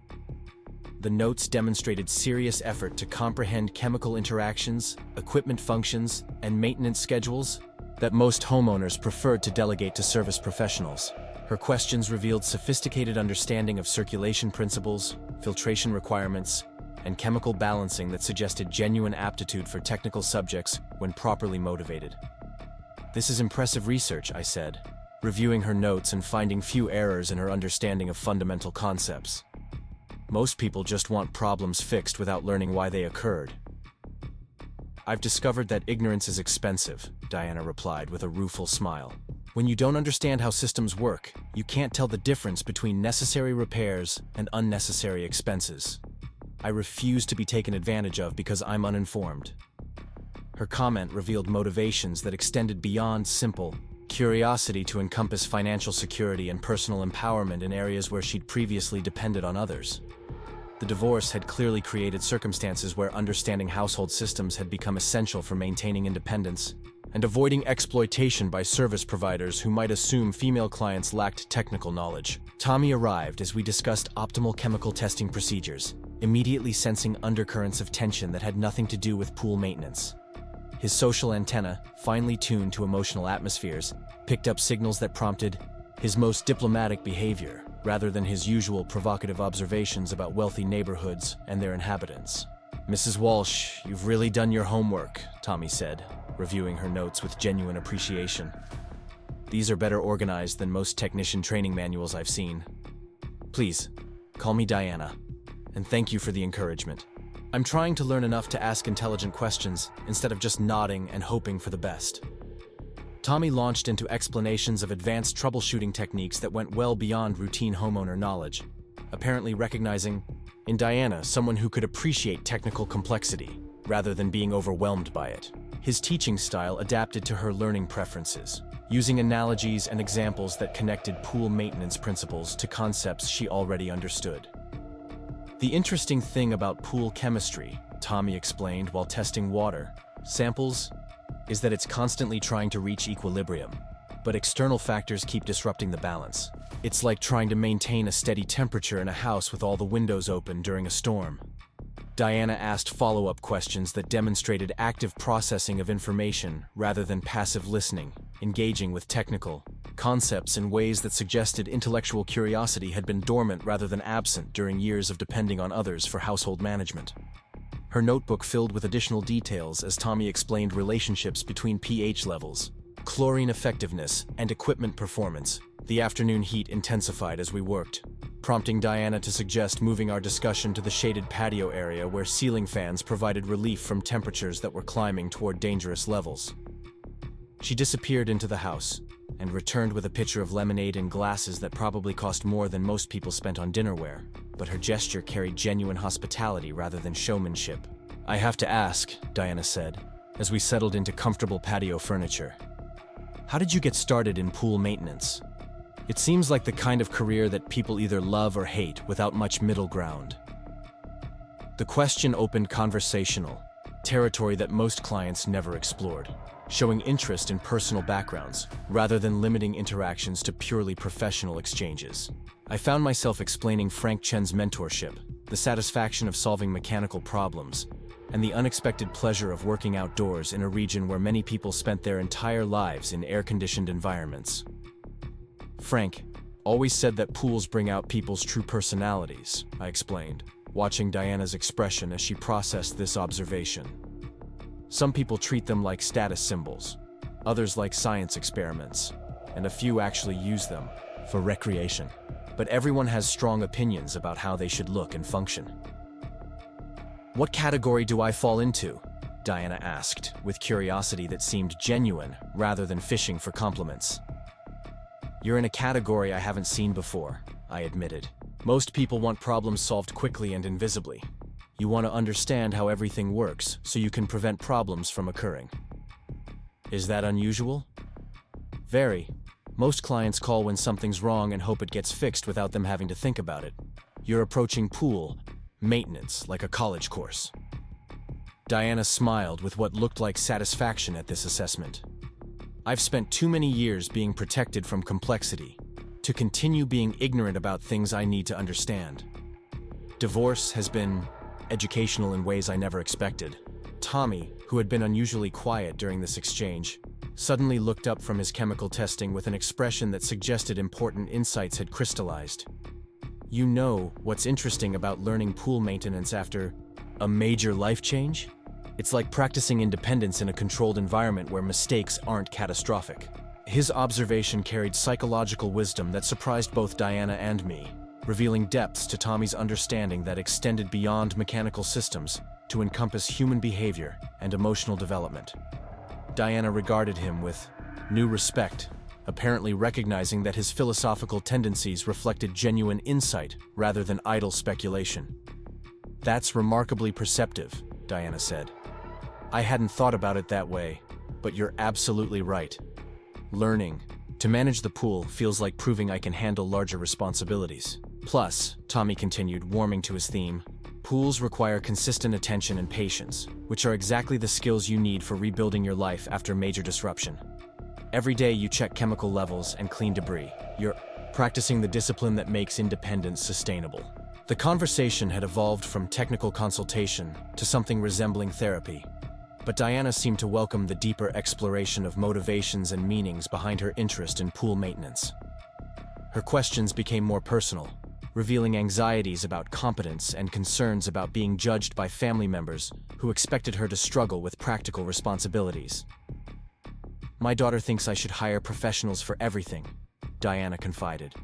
The notes demonstrated serious effort to comprehend chemical interactions, equipment functions, and maintenance schedules that most homeowners preferred to delegate to service professionals. Her questions revealed sophisticated understanding of circulation principles, filtration requirements, and chemical balancing that suggested genuine aptitude for technical subjects when properly motivated. "This is impressive research," I said, reviewing her notes and finding few errors in her understanding of fundamental concepts. "Most people just want problems fixed without learning why they occurred." "I've discovered that ignorance is expensive," Diana replied with a rueful smile. "When you don't understand how systems work, you can't tell the difference between necessary repairs and unnecessary expenses. I refuse to be taken advantage of because I'm uninformed." Her comment revealed motivations that extended beyond simple curiosity to encompass financial security and personal empowerment in areas where she'd previously depended on others. The divorce had clearly created circumstances where understanding household systems had become essential for maintaining independence and avoiding exploitation by service providers who might assume female clients lacked technical knowledge. Tommy arrived as we discussed optimal chemical testing procedures, immediately sensing undercurrents of tension that had nothing to do with pool maintenance. His social antenna, finely tuned to emotional atmospheres, picked up signals that prompted his most diplomatic behavior, rather than his usual provocative observations about wealthy neighborhoods and their inhabitants. "Mrs. Walsh, you've really done your homework," Tommy said, reviewing her notes with genuine appreciation. "These are better organized than most technician training manuals I've seen. Please, call me Diana, and thank you for the encouragement. I'm trying to learn enough to ask intelligent questions instead of just nodding and hoping for the best." Tommy launched into explanations of advanced troubleshooting techniques that went well beyond routine homeowner knowledge, apparently recognizing in Diana someone who could appreciate technical complexity rather than being overwhelmed by it. His teaching style adapted to her learning preferences, using analogies and examples that connected pool maintenance principles to concepts she already understood. "The interesting thing about pool chemistry," Tommy explained while testing water samples, "is that it's constantly trying to reach equilibrium. but external factors keep disrupting the balance. It's like trying to maintain a steady temperature in a house with all the windows open during a storm. Diana asked follow-up questions that demonstrated active processing of information rather than passive listening, engaging with technical concepts in ways that suggested intellectual curiosity had been dormant rather than absent during years of depending on others for household management. Her notebook filled with additional details as Tommy explained relationships between pH levels, chlorine effectiveness, and equipment performance. The afternoon heat intensified as we worked, prompting Diana to suggest moving our discussion to the shaded patio area where ceiling fans provided relief from temperatures that were climbing toward dangerous levels. She disappeared into the house and returned with a pitcher of lemonade and glasses that probably cost more than most people spent on dinnerware, but her gesture carried genuine hospitality rather than showmanship. "I have to ask," Diana said, as we settled into comfortable patio furniture. "How did you get started in pool maintenance? It seems like the kind of career that people either love or hate without much middle ground." The question opened conversational territory that most clients never explored, showing interest in personal backgrounds rather than limiting interactions to purely professional exchanges. I found myself explaining Frank Chen's mentorship, the satisfaction of solving mechanical problems, and the unexpected pleasure of working outdoors in a region where many people spent their entire lives in air-conditioned environments. "Frank always said that pools bring out people's true personalities," I explained, watching Diana's expression as she processed this observation. "Some people treat them like status symbols, others like science experiments, and a few actually use them for recreation. But everyone has strong opinions about how they should look and function." "What category do I fall into?" Diana asked, with curiosity that seemed genuine rather than fishing for compliments. "You're in a category I haven't seen before," I admitted. "Most people want problems solved quickly and invisibly. You want to understand how everything works so you can prevent problems from occurring. Is that unusual?" "Very. Most clients call when something's wrong and hope it gets fixed without them having to think about it. You're approaching pool maintenance like a college course." Diana smiled with what looked like satisfaction at this assessment. "I've spent too many years being protected from complexity to continue being ignorant about things I need to understand. Divorce has been educational in ways I never expected." Tommy, who had been unusually quiet during this exchange, suddenly looked up from his chemical testing with an expression that suggested important insights had crystallized. "You know what's interesting about learning pool maintenance after a major life change? It's like practicing independence in a controlled environment where mistakes aren't catastrophic." His observation carried psychological wisdom that surprised both Diana and me, revealing depths to Tommy's understanding that extended beyond mechanical systems to encompass human behavior and emotional development. Diana regarded him with new respect, apparently recognizing that his philosophical tendencies reflected genuine insight rather than idle speculation. "That's remarkably perceptive," Diana said. "I hadn't thought about it that way, but you're absolutely right. Learning to manage the pool feels like proving I can handle larger responsibilities. Plus," Tommy continued, warming to his theme, "pools require consistent attention and patience, which are exactly the skills you need for rebuilding your life after major disruption. Every day you check chemical levels and clean debris. You're practicing the discipline that makes independence sustainable." The conversation had evolved from technical consultation to something resembling therapy, but Diana seemed to welcome the deeper exploration of motivations and meanings behind her interest in pool maintenance. Her questions became more personal, revealing anxieties about competence and concerns about being judged by family members who expected her to struggle with practical responsibilities. "My daughter thinks I should hire professionals for everything," Diana confided.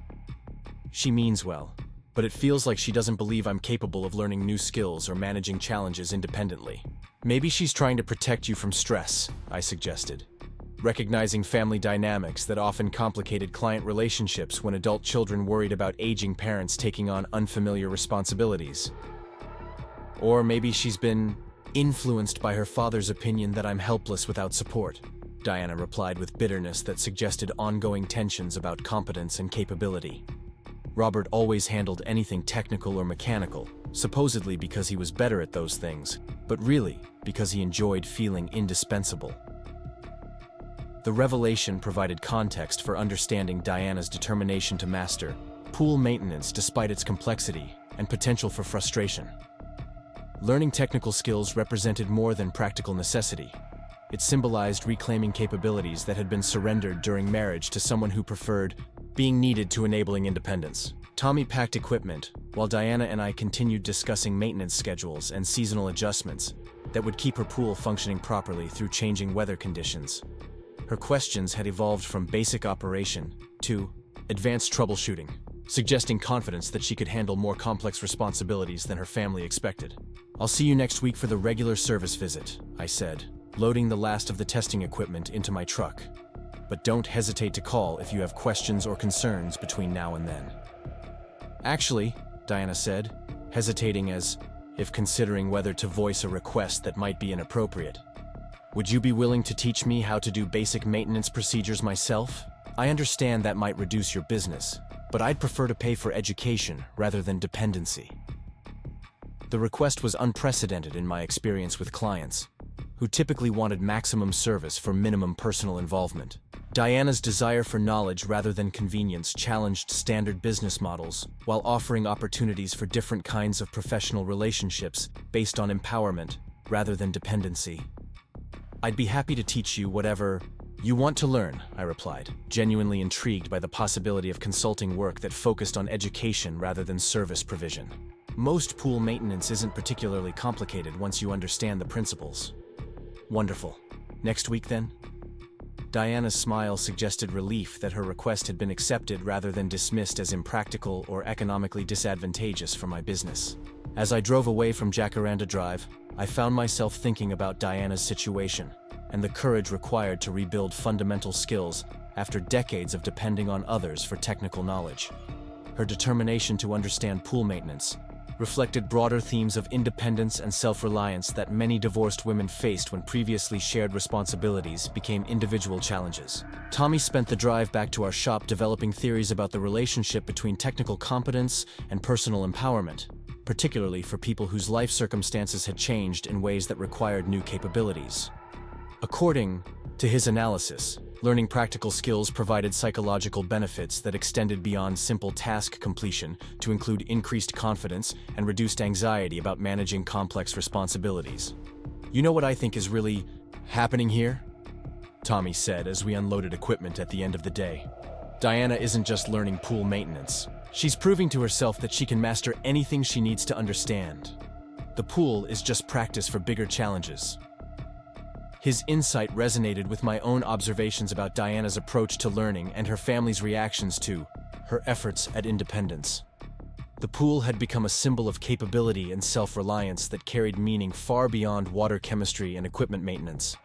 "She means well, but it feels like she doesn't believe I'm capable of learning new skills or managing challenges independently." "Maybe she's trying to protect you from stress," I suggested, recognizing family dynamics that often complicated client relationships when adult children worried about aging parents taking on unfamiliar responsibilities. "Or maybe she's been influenced by her father's opinion that I'm helpless without support," Diana replied with bitterness that suggested ongoing tensions about competence and capability. "Robert always handled anything technical or mechanical, supposedly because he was better at those things, but really because he enjoyed feeling indispensable." The revelation provided context for understanding Diana's determination to master pool maintenance despite its complexity and potential for frustration. Learning technical skills represented more than practical necessity. It symbolized reclaiming capabilities that had been surrendered during marriage to someone who preferred being needed to enabling independence. Tommy packed equipment, while Diana and I continued discussing maintenance schedules and seasonal adjustments that would keep her pool functioning properly through changing weather conditions. Her questions had evolved from basic operation to advanced troubleshooting, suggesting confidence that she could handle more complex responsibilities than her family expected. "I'll see you next week for the regular service visit," I said, loading the last of the testing equipment into my truck. "But don't hesitate to call if you have questions or concerns between now and then." "Actually," Diana said, hesitating as if considering whether to voice a request that might be inappropriate, "would you be willing to teach me how to do basic maintenance procedures myself? I understand that might reduce your business, but I'd prefer to pay for education rather than dependency." The request was unprecedented in my experience with clients, who typically wanted maximum service for minimum personal involvement. Diana's desire for knowledge rather than convenience challenged standard business models while offering opportunities for different kinds of professional relationships based on empowerment rather than dependency. "I'd be happy to teach you whatever you want to learn," I replied, genuinely intrigued by the possibility of consulting work that focused on education rather than service provision. "Most pool maintenance isn't particularly complicated once you understand the principles." "Wonderful. Next week then?" Diana's smile suggested relief that her request had been accepted rather than dismissed as impractical or economically disadvantageous for my business. As I drove away from Jacaranda Drive, I found myself thinking about Diana's situation and the courage required to rebuild fundamental skills after decades of depending on others for technical knowledge. Her determination to understand pool maintenance reflected broader themes of independence and self-reliance that many divorced women faced when previously shared responsibilities became individual challenges. Tommy spent the drive back to our shop developing theories about the relationship between technical competence and personal empowerment, particularly for people whose life circumstances had changed in ways that required new capabilities. According to his analysis, learning practical skills provided psychological benefits that extended beyond simple task completion to include increased confidence and reduced anxiety about managing complex responsibilities. "You know what I think is really happening here?" Tommy said as we unloaded equipment at the end of the day. "Diana isn't just learning pool maintenance. She's proving to herself that she can master anything she needs to understand. The pool is just practice for bigger challenges." His insight resonated with my own observations about Diana's approach to learning and her family's reactions to her efforts at independence. The pool had become a symbol of capability and self-reliance that carried meaning far beyond water chemistry and equipment maintenance.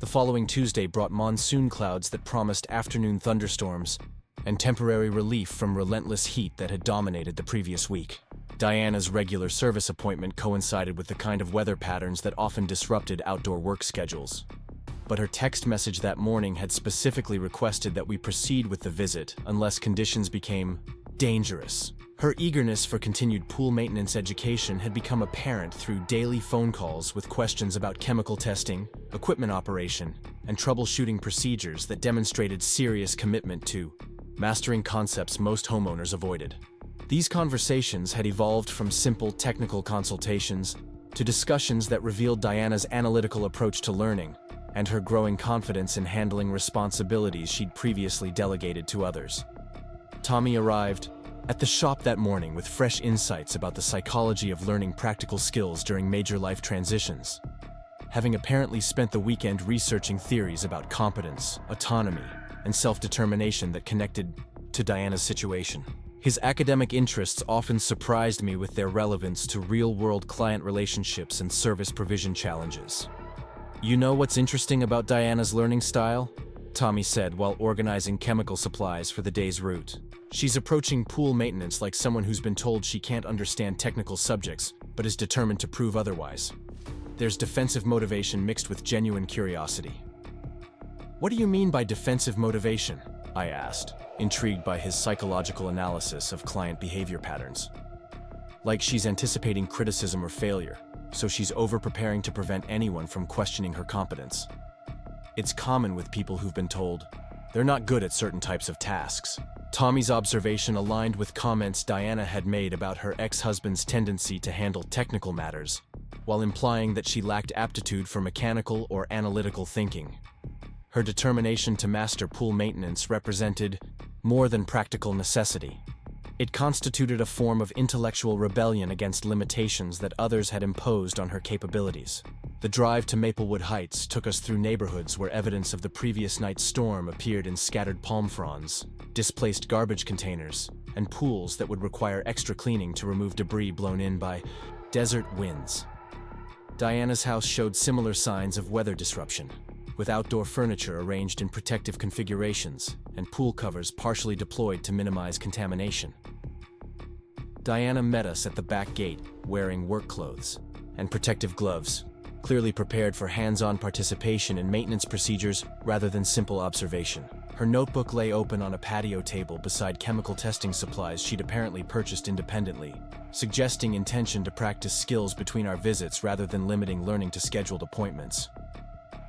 The following Tuesday brought monsoon clouds that promised afternoon thunderstorms and temporary relief from relentless heat that had dominated the previous week. Diana's regular service appointment coincided with the kind of weather patterns that often disrupted outdoor work schedules. But her text message that morning had specifically requested that we proceed with the visit unless conditions became dangerous. Her eagerness for continued pool maintenance education had become apparent through daily phone calls with questions about chemical testing, equipment operation, and troubleshooting procedures that demonstrated serious commitment to mastering concepts most homeowners avoided. These conversations had evolved from simple technical consultations to discussions that revealed Diana's analytical approach to learning and her growing confidence in handling responsibilities she'd previously delegated to others. Tommy arrived at the shop that morning with fresh insights about the psychology of learning practical skills during major life transitions, having apparently spent the weekend researching theories about competence, autonomy, and self-determination that connected to Diana's situation. His academic interests often surprised me with their relevance to real-world client relationships and service provision challenges. "You know what's interesting about Diana's learning style?" Tommy said while organizing chemical supplies for the day's route. "She's approaching pool maintenance like someone who's been told she can't understand technical subjects, but is determined to prove otherwise. There's defensive motivation mixed with genuine curiosity." "What do you mean by defensive motivation?" I asked, intrigued by his psychological analysis of client behavior patterns. "Like she's anticipating criticism or failure, so she's over-preparing to prevent anyone from questioning her competence." It's common with people who've been told they're not good at certain types of tasks. Tommy's observation aligned with comments Diana had made about her ex-husband's tendency to handle technical matters, while implying that she lacked aptitude for mechanical or analytical thinking. Her determination to master pool maintenance represented more than practical necessity. It constituted a form of intellectual rebellion against limitations that others had imposed on her capabilities. The drive to Maplewood Heights took us through neighborhoods where evidence of the previous night's storm appeared in scattered palm fronds, displaced garbage containers, and pools that would require extra cleaning to remove debris blown in by desert winds. Diana's house showed similar signs of weather disruption, with outdoor furniture arranged in protective configurations and pool covers partially deployed to minimize contamination. Diana met us at the back gate, wearing work clothes and protective gloves, clearly prepared for hands-on participation in maintenance procedures rather than simple observation. Her notebook lay open on a patio table beside chemical testing supplies she'd apparently purchased independently, suggesting intention to practice skills between our visits rather than limiting learning to scheduled appointments.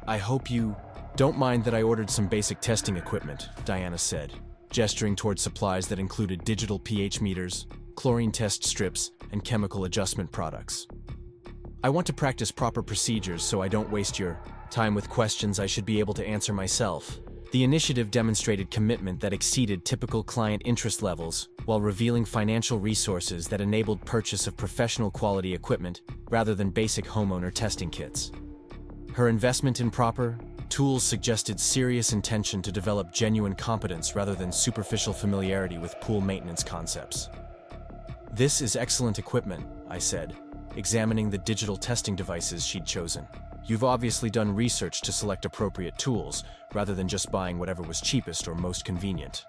"I hope you don't mind that I ordered some basic testing equipment," Diana said, gesturing toward supplies that included digital pH meters, chlorine test strips, and chemical adjustment products. "I want to practice proper procedures so I don't waste your time with questions I should be able to answer myself." The initiative demonstrated commitment that exceeded typical client interest levels while revealing financial resources that enabled purchase of professional quality equipment rather than basic homeowner testing kits. Her investment in proper tools suggested serious intention to develop genuine competence rather than superficial familiarity with pool maintenance concepts. "This is excellent equipment," I said, examining the digital testing devices she'd chosen. "You've obviously done research to select appropriate tools, rather than just buying whatever was cheapest or most convenient."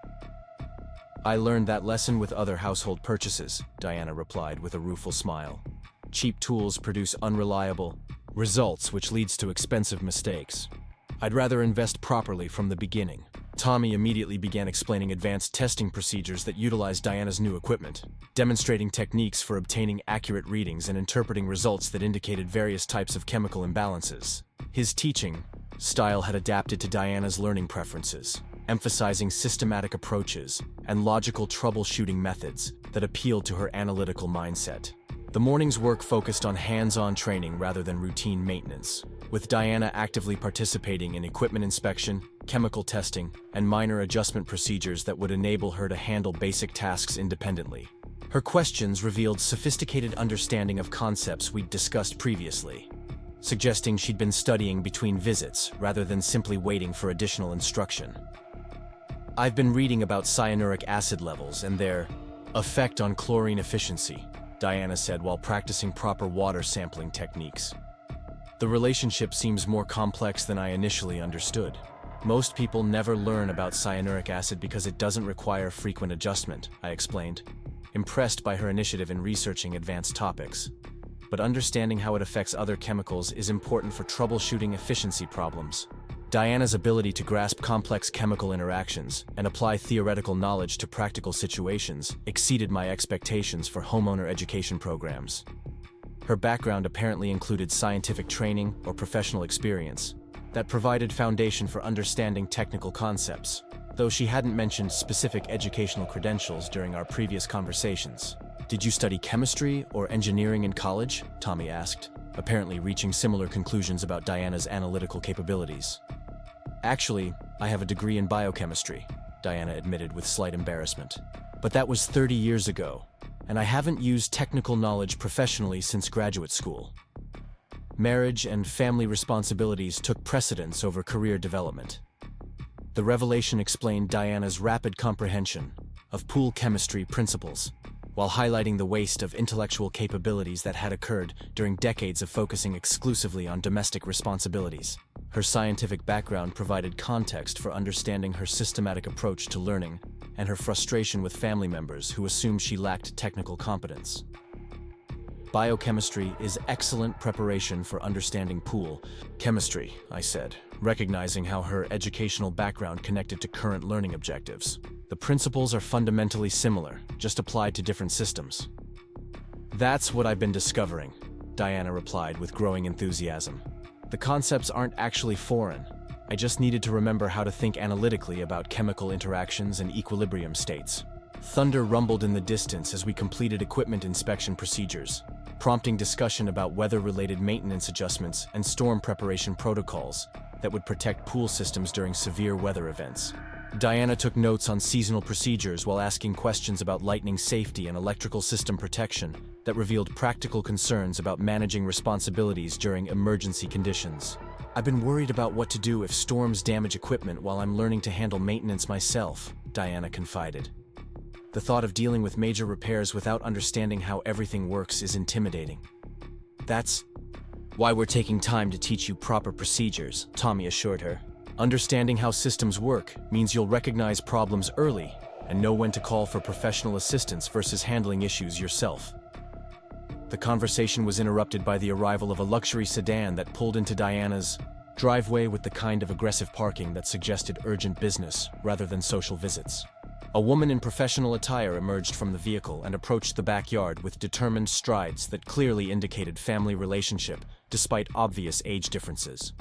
"I learned that lesson with other household purchases," Diana replied with a rueful smile. "Cheap tools produce unreliable results, which leads to expensive mistakes. I'd rather invest properly from the beginning." Tommy immediately began explaining advanced testing procedures that utilized Diana's new equipment, demonstrating techniques for obtaining accurate readings and interpreting results that indicated various types of chemical imbalances. His teaching style had adapted to Diana's learning preferences, emphasizing systematic approaches and logical troubleshooting methods that appealed to her analytical mindset. The morning's work focused on hands-on training rather than routine maintenance, with Diana actively participating in equipment inspection, chemical testing, and minor adjustment procedures that would enable her to handle basic tasks independently. Her questions revealed sophisticated understanding of concepts we'd discussed previously, suggesting she'd been studying between visits rather than simply waiting for additional instruction. "I've been reading about cyanuric acid levels and their effect on chlorine efficiency," Diana said while practicing proper water sampling techniques. "The relationship seems more complex than I initially understood. Most people never learn about cyanuric acid because it doesn't require frequent adjustment," I explained, impressed by her initiative in researching advanced topics. "But understanding how it affects other chemicals is important for troubleshooting efficiency problems." Diana's ability to grasp complex chemical interactions and apply theoretical knowledge to practical situations exceeded my expectations for homeowner education programs. Her background apparently included scientific training or professional experience that provided foundation for understanding technical concepts, though she hadn't mentioned specific educational credentials during our previous conversations. "Did you study chemistry or engineering in college?" Tommy asked, apparently reaching similar conclusions about Diana's analytical capabilities. "Actually, I have a degree in biochemistry," Diana admitted with slight embarrassment. "But that was 30 years ago, and I haven't used technical knowledge professionally since graduate school. Marriage and family responsibilities took precedence over career development." The revelation explained Diana's rapid comprehension of pool chemistry principles, while highlighting the waste of intellectual capabilities that had occurred during decades of focusing exclusively on domestic responsibilities. Her scientific background provided context for understanding her systematic approach to learning and her frustration with family members who assumed she lacked technical competence. "Biochemistry is excellent preparation for understanding pool chemistry," I said, recognizing how her educational background connected to current learning objectives. "The principles are fundamentally similar, just applied to different systems." "That's what I've been discovering," Diana replied with growing enthusiasm. "The concepts aren't actually foreign, I just needed to remember how to think analytically about chemical interactions and equilibrium states. Thunder rumbled in the distance as we completed equipment inspection procedures, prompting discussion about weather-related maintenance adjustments and storm preparation protocols that would protect pool systems during severe weather events. Diana took notes on seasonal procedures while asking questions about lightning safety and electrical system protection that revealed practical concerns about managing responsibilities during emergency conditions. I've been worried about what to do if storms damage equipment while I'm learning to handle maintenance myself, Diana confided. The thought of dealing with major repairs without understanding how everything works is intimidating. That's why we're taking time to teach you proper procedures, Tommy assured her. Understanding how systems work means you'll recognize problems early and know when to call for professional assistance versus handling issues yourself. The conversation was interrupted by the arrival of a luxury sedan that pulled into Diana's driveway with the kind of aggressive parking that suggested urgent business rather than social visits. A woman in professional attire emerged from the vehicle and approached the backyard with determined strides that clearly indicated family relationship, despite obvious age differences.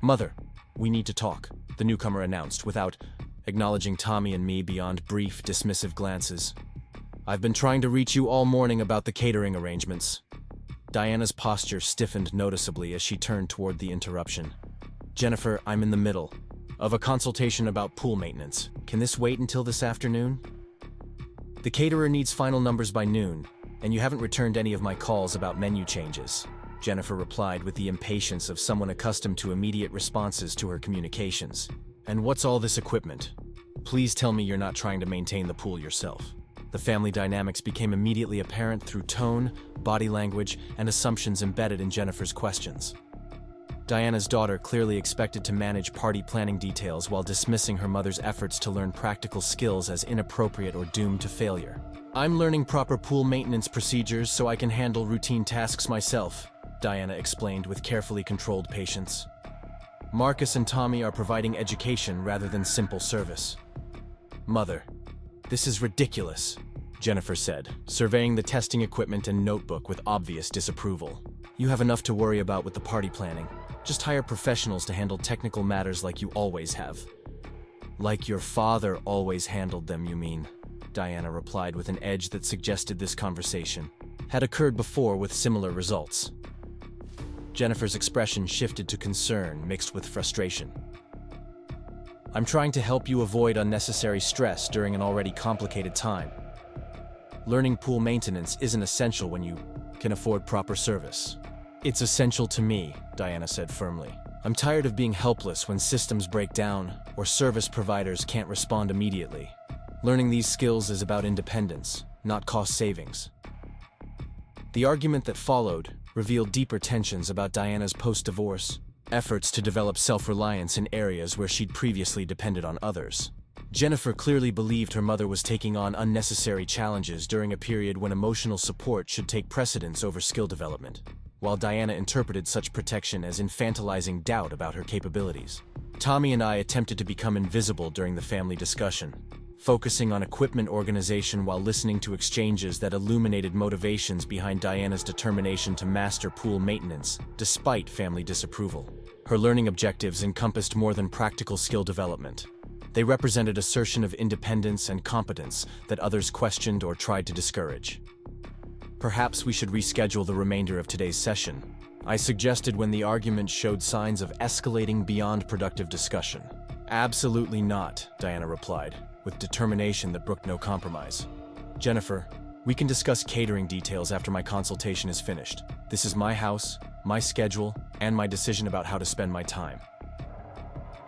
"Mother, we need to talk," the newcomer announced without acknowledging Tommy and me beyond brief, dismissive glances. "I've been trying to reach you all morning about the catering arrangements." Diana's posture stiffened noticeably as she turned toward the interruption. "Jennifer, I'm in the middle of a consultation about pool maintenance. Can this wait until this afternoon?" "The caterer needs final numbers by noon, and you haven't returned any of my calls about menu changes," Jennifer replied with the impatience of someone accustomed to immediate responses to her communications. "And what's all this equipment? Please tell me you're not trying to maintain the pool yourself." The family dynamics became immediately apparent through tone, body language, and assumptions embedded in Jennifer's questions. Diana's daughter clearly expected to manage party planning details while dismissing her mother's efforts to learn practical skills as inappropriate or doomed to failure. "I'm learning proper pool maintenance procedures so I can handle routine tasks myself," Diana explained with carefully controlled patience. "Marcus and Tommy are providing education rather than simple service." "Mother, this is ridiculous," Jennifer said, surveying the testing equipment and notebook with obvious disapproval. "You have enough to worry about with the party planning. Just hire professionals to handle technical matters like you always have." "Like your father always handled them, you mean?" Diana replied with an edge that suggested this conversation had occurred before with similar results. Jennifer's expression shifted to concern mixed with frustration. "I'm trying to help you avoid unnecessary stress during an already complicated time. Learning pool maintenance isn't essential when you can afford proper service." "It's essential to me," Diana said firmly. "I'm tired of being helpless when systems break down or service providers can't respond immediately. Learning these skills is about independence, not cost savings." The argument that followed revealed deeper tensions about Diana's post-divorce efforts to develop self-reliance in areas where she'd previously depended on others. Jennifer clearly believed her mother was taking on unnecessary challenges during a period when emotional support should take precedence over skill development, while Diana interpreted such protection as infantilizing doubt about her capabilities. Tommy and I attempted to become invisible during the family discussion, focusing on equipment organization while listening to exchanges that illuminated motivations behind Diana's determination to master pool maintenance, despite family disapproval. Her learning objectives encompassed more than practical skill development. They represented assertion of independence and competence that others questioned or tried to discourage. "Perhaps we should reschedule the remainder of today's session," I suggested when the argument showed signs of escalating beyond productive discussion. "Absolutely not," Diana replied, with determination that brooked no compromise. "Jennifer, we can discuss catering details after my consultation is finished. This is my house, my schedule, and my decision about how to spend my time."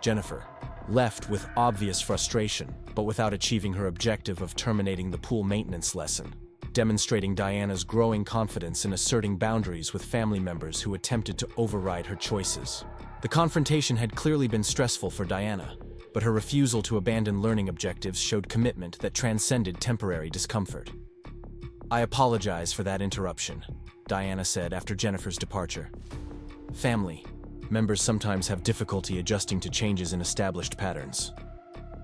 Jennifer, left with obvious frustration, but without achieving her objective of terminating the pool maintenance lesson, demonstrating Diana's growing confidence in asserting boundaries with family members who attempted to override her choices. The confrontation had clearly been stressful for Diana, but her refusal to abandon learning objectives showed commitment that transcended temporary discomfort. "I apologize for that interruption," Diana said after Jennifer's departure. "Family members sometimes have difficulty adjusting to changes in established patterns."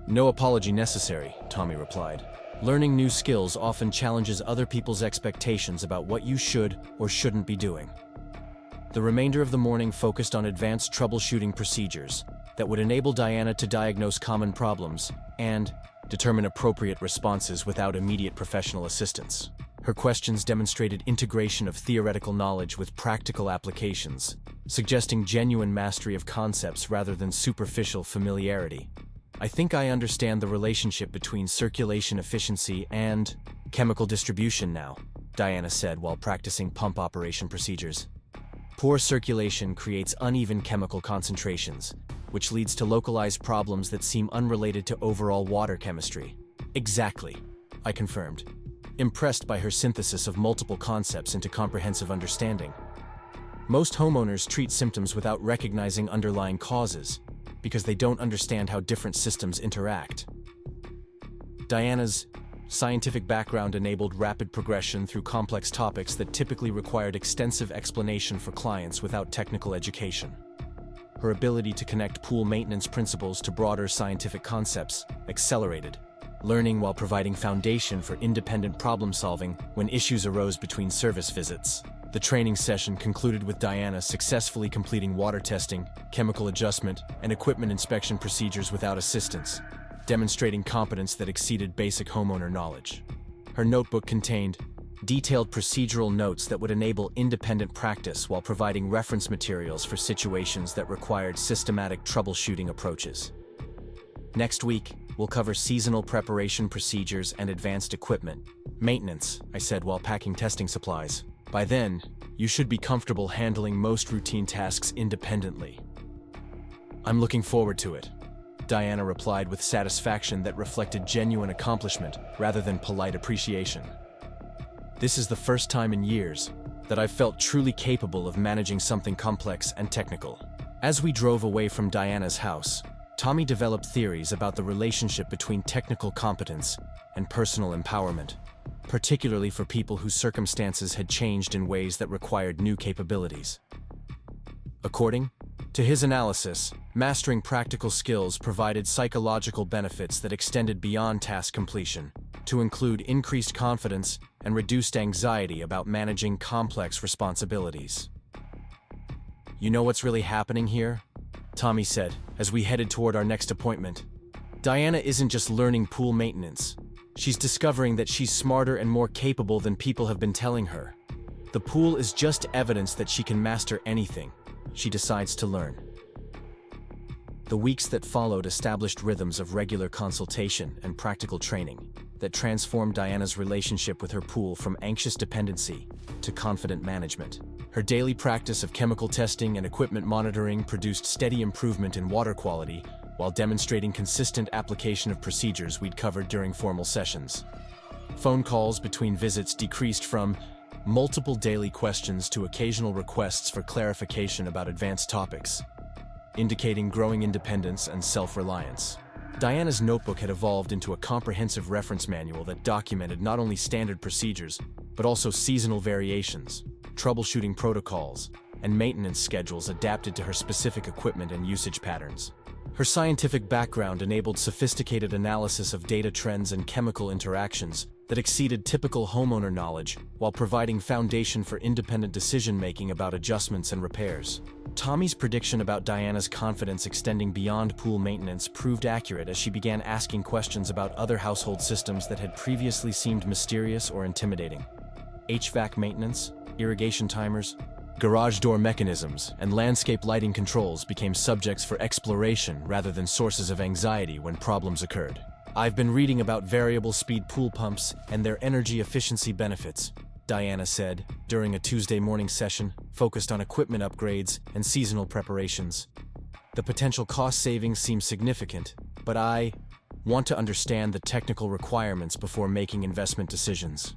"No apology necessary," Tommy replied. "Learning new skills often challenges other people's expectations about what you should or shouldn't be doing." The remainder of the morning focused on advanced troubleshooting procedures that would enable Diana to diagnose common problems and determine appropriate responses without immediate professional assistance. Her questions demonstrated integration of theoretical knowledge with practical applications, suggesting genuine mastery of concepts rather than superficial familiarity. I think I understand the relationship between circulation efficiency and chemical distribution now, Diana said while practicing pump operation procedures. Poor circulation creates uneven chemical concentrations, which leads to localized problems that seem unrelated to overall water chemistry. Exactly, I confirmed, impressed by her synthesis of multiple concepts into comprehensive understanding. Most homeowners treat symptoms without recognizing underlying causes, because they don't understand how different systems interact. Diana's scientific background enabled rapid progression through complex topics that typically required extensive explanation for clients without technical education. Her ability to connect pool maintenance principles to broader scientific concepts accelerated learning while providing foundation for independent problem-solving when issues arose between service visits. The training session concluded with Diana successfully completing water testing, chemical adjustment, and equipment inspection procedures without assistance, demonstrating competence that exceeded basic homeowner knowledge. Her notebook contained detailed procedural notes that would enable independent practice while providing reference materials for situations that required systematic troubleshooting approaches. Next week, we'll cover seasonal preparation procedures and advanced equipment. Maintenance, I said while packing testing supplies. By then, you should be comfortable handling most routine tasks independently. I'm looking forward to it, Diana replied with satisfaction that reflected genuine accomplishment rather than polite appreciation. This is the first time in years that I've felt truly capable of managing something complex and technical. As we drove away from Diana's house, Tommy developed theories about the relationship between technical competence and personal empowerment, particularly for people whose circumstances had changed in ways that required new capabilities. According to his analysis, mastering practical skills provided psychological benefits that extended beyond task completion, to include increased confidence and reduced anxiety about managing complex responsibilities. You know what's really happening here? Tommy said, as we headed toward our next appointment. Diana isn't just learning pool maintenance. She's discovering that she's smarter and more capable than people have been telling her. The pool is just evidence that she can master anything she decides to learn. The weeks that followed established rhythms of regular consultation and practical training that transformed Diana's relationship with her pool from anxious dependency to confident management. Her daily practice of chemical testing and equipment monitoring produced steady improvement in water quality while demonstrating consistent application of procedures we'd covered during formal sessions. Phone calls between visits decreased from multiple daily questions to occasional requests for clarification about advanced topics, indicating growing independence and self-reliance. Diana's notebook had evolved into a comprehensive reference manual that documented not only standard procedures, but also seasonal variations, troubleshooting protocols, and maintenance schedules adapted to her specific equipment and usage patterns. Her scientific background enabled sophisticated analysis of data trends and chemical interactions that exceeded typical homeowner knowledge while providing foundation for independent decision-making about adjustments and repairs. Tommy's prediction about Diana's confidence extending beyond pool maintenance proved accurate as she began asking questions about other household systems that had previously seemed mysterious or intimidating. HVAC maintenance, irrigation timers, garage door mechanisms, and landscape lighting controls became subjects for exploration rather than sources of anxiety when problems occurred. I've been reading about variable speed pool pumps and their energy efficiency benefits, Diana said during a Tuesday morning session focused on equipment upgrades and seasonal preparations. The potential cost savings seem significant, but I want to understand the technical requirements before making investment decisions.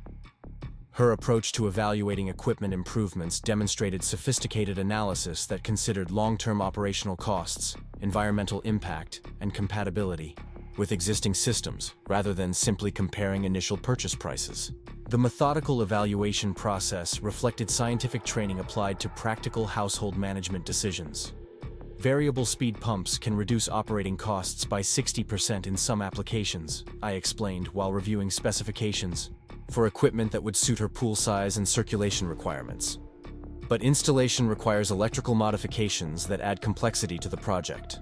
Her approach to evaluating equipment improvements demonstrated sophisticated analysis that considered long-term operational costs, environmental impact, and compatibility with existing systems, rather than simply comparing initial purchase prices. The methodical evaluation process reflected scientific training applied to practical household management decisions. Variable speed pumps can reduce operating costs by 60% in some applications, I explained while reviewing specifications for equipment that would suit her pool size and circulation requirements. but installation requires electrical modifications that add complexity to the project.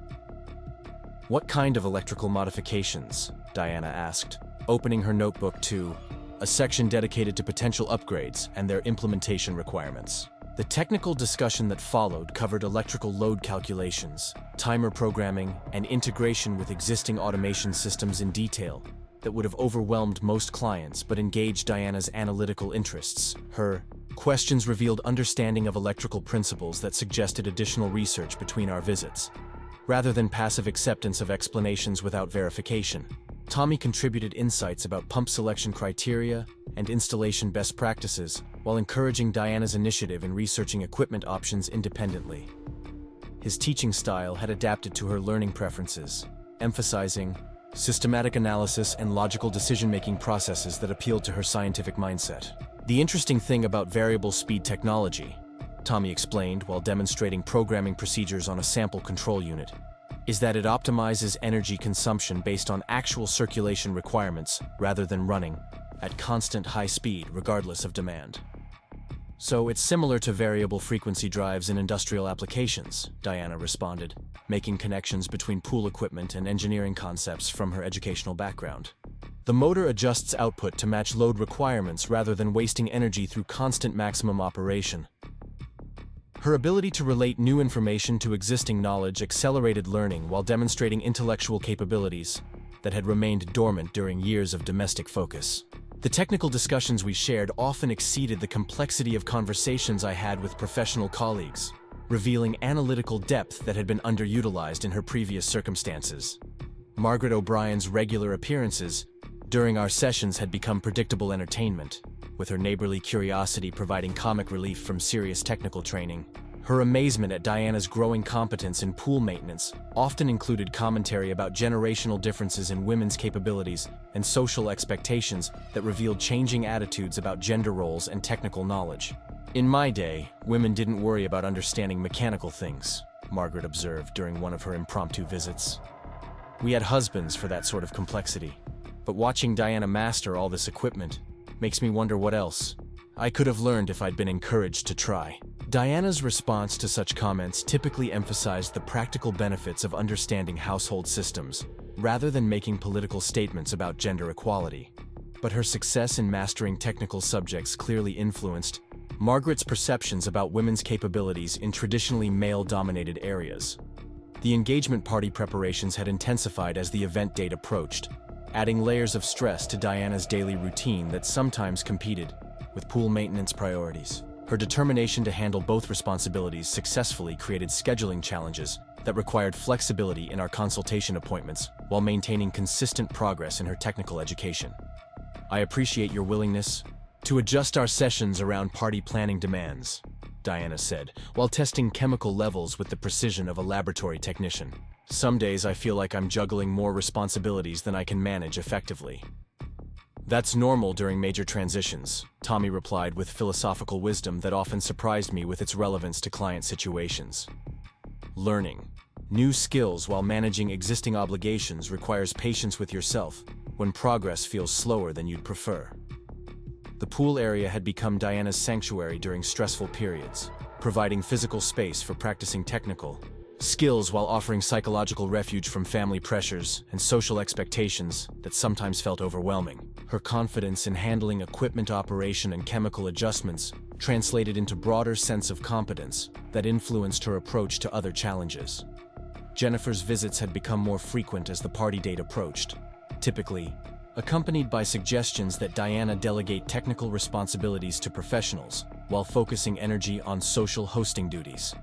What kind of electrical modifications? Diana asked, opening her notebook to a section dedicated to potential upgrades and their implementation requirements. The technical discussion that followed covered electrical load calculations, timer programming, and integration with existing automation systems in detail that would have overwhelmed most clients but engaged Diana's analytical interests. Her questions revealed understanding of electrical principles that suggested additional research between our visits, rather than passive acceptance of explanations without verification. Tommy contributed insights about pump selection criteria and installation best practices while encouraging Diana's initiative in researching equipment options independently. His teaching style had adapted to her learning preferences, emphasizing systematic analysis and logical decision-making processes that appealed to her scientific mindset. The interesting thing about variable speed technology, Tommy explained while demonstrating programming procedures on a sample control unit, is that it optimizes energy consumption based on actual circulation requirements rather than running at constant high speed regardless of demand. So it's similar to variable frequency drives in industrial applications, Diana responded, making connections between pool equipment and engineering concepts from her educational background. The motor adjusts output to match load requirements rather than wasting energy through constant maximum operation. Her ability to relate new information to existing knowledge accelerated learning while demonstrating intellectual capabilities that had remained dormant during years of domestic focus. The technical discussions we shared often exceeded the complexity of conversations I had with professional colleagues, revealing analytical depth that had been underutilized in her previous circumstances. Margaret O'Brien's regular appearances during our sessions had become predictable entertainment, with her neighborly curiosity providing comic relief from serious technical training. Her amazement at Diana's growing competence in pool maintenance often included commentary about generational differences in women's capabilities and social expectations that revealed changing attitudes about gender roles and technical knowledge. In my day, women didn't worry about understanding mechanical things, Margaret observed during one of her impromptu visits. We had husbands for that sort of complexity, but watching Diana master all this equipment makes me wonder what else I could have learned if I'd been encouraged to try. Diana's response to such comments typically emphasized the practical benefits of understanding household systems, rather than making political statements about gender equality. But her success in mastering technical subjects clearly influenced Margaret's perceptions about women's capabilities in traditionally male-dominated areas. The engagement party preparations had intensified as the event date approached, adding layers of stress to Diana's daily routine that sometimes competed with pool maintenance priorities. Her determination to handle both responsibilities successfully created scheduling challenges that required flexibility in our consultation appointments while maintaining consistent progress in her technical education. I appreciate your willingness to adjust our sessions around party planning demands, Diana said, while testing chemical levels with the precision of a laboratory technician. Some days I feel like I'm juggling more responsibilities than I can manage effectively. That's normal during major transitions, Tommy replied with philosophical wisdom that often surprised me with its relevance to client situations. Learning new skills while managing existing obligations requires patience with yourself when progress feels slower than you'd prefer. The pool area had become Diana's sanctuary during stressful periods, providing physical space for practicing technical skills while offering psychological refuge from family pressures and social expectations that sometimes felt overwhelming. Her confidence in handling equipment operation and chemical adjustments translated into broader sense of competence that influenced her approach to other challenges. Jennifer's visits had become more frequent as the party date approached, typically accompanied by suggestions that Diana delegate technical responsibilities to professionals while focusing energy on social hosting duties.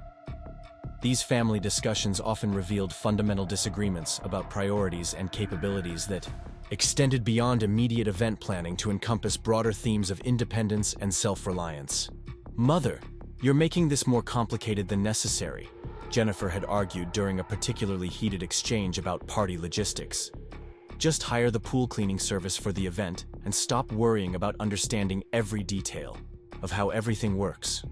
These family discussions often revealed fundamental disagreements about priorities and capabilities that extended beyond immediate event planning to encompass broader themes of independence and self-reliance. "Mother, you're making this more complicated than necessary," Jennifer had argued during a particularly heated exchange about party logistics. "Just hire the pool cleaning service for the event and stop worrying about understanding every detail of how everything works.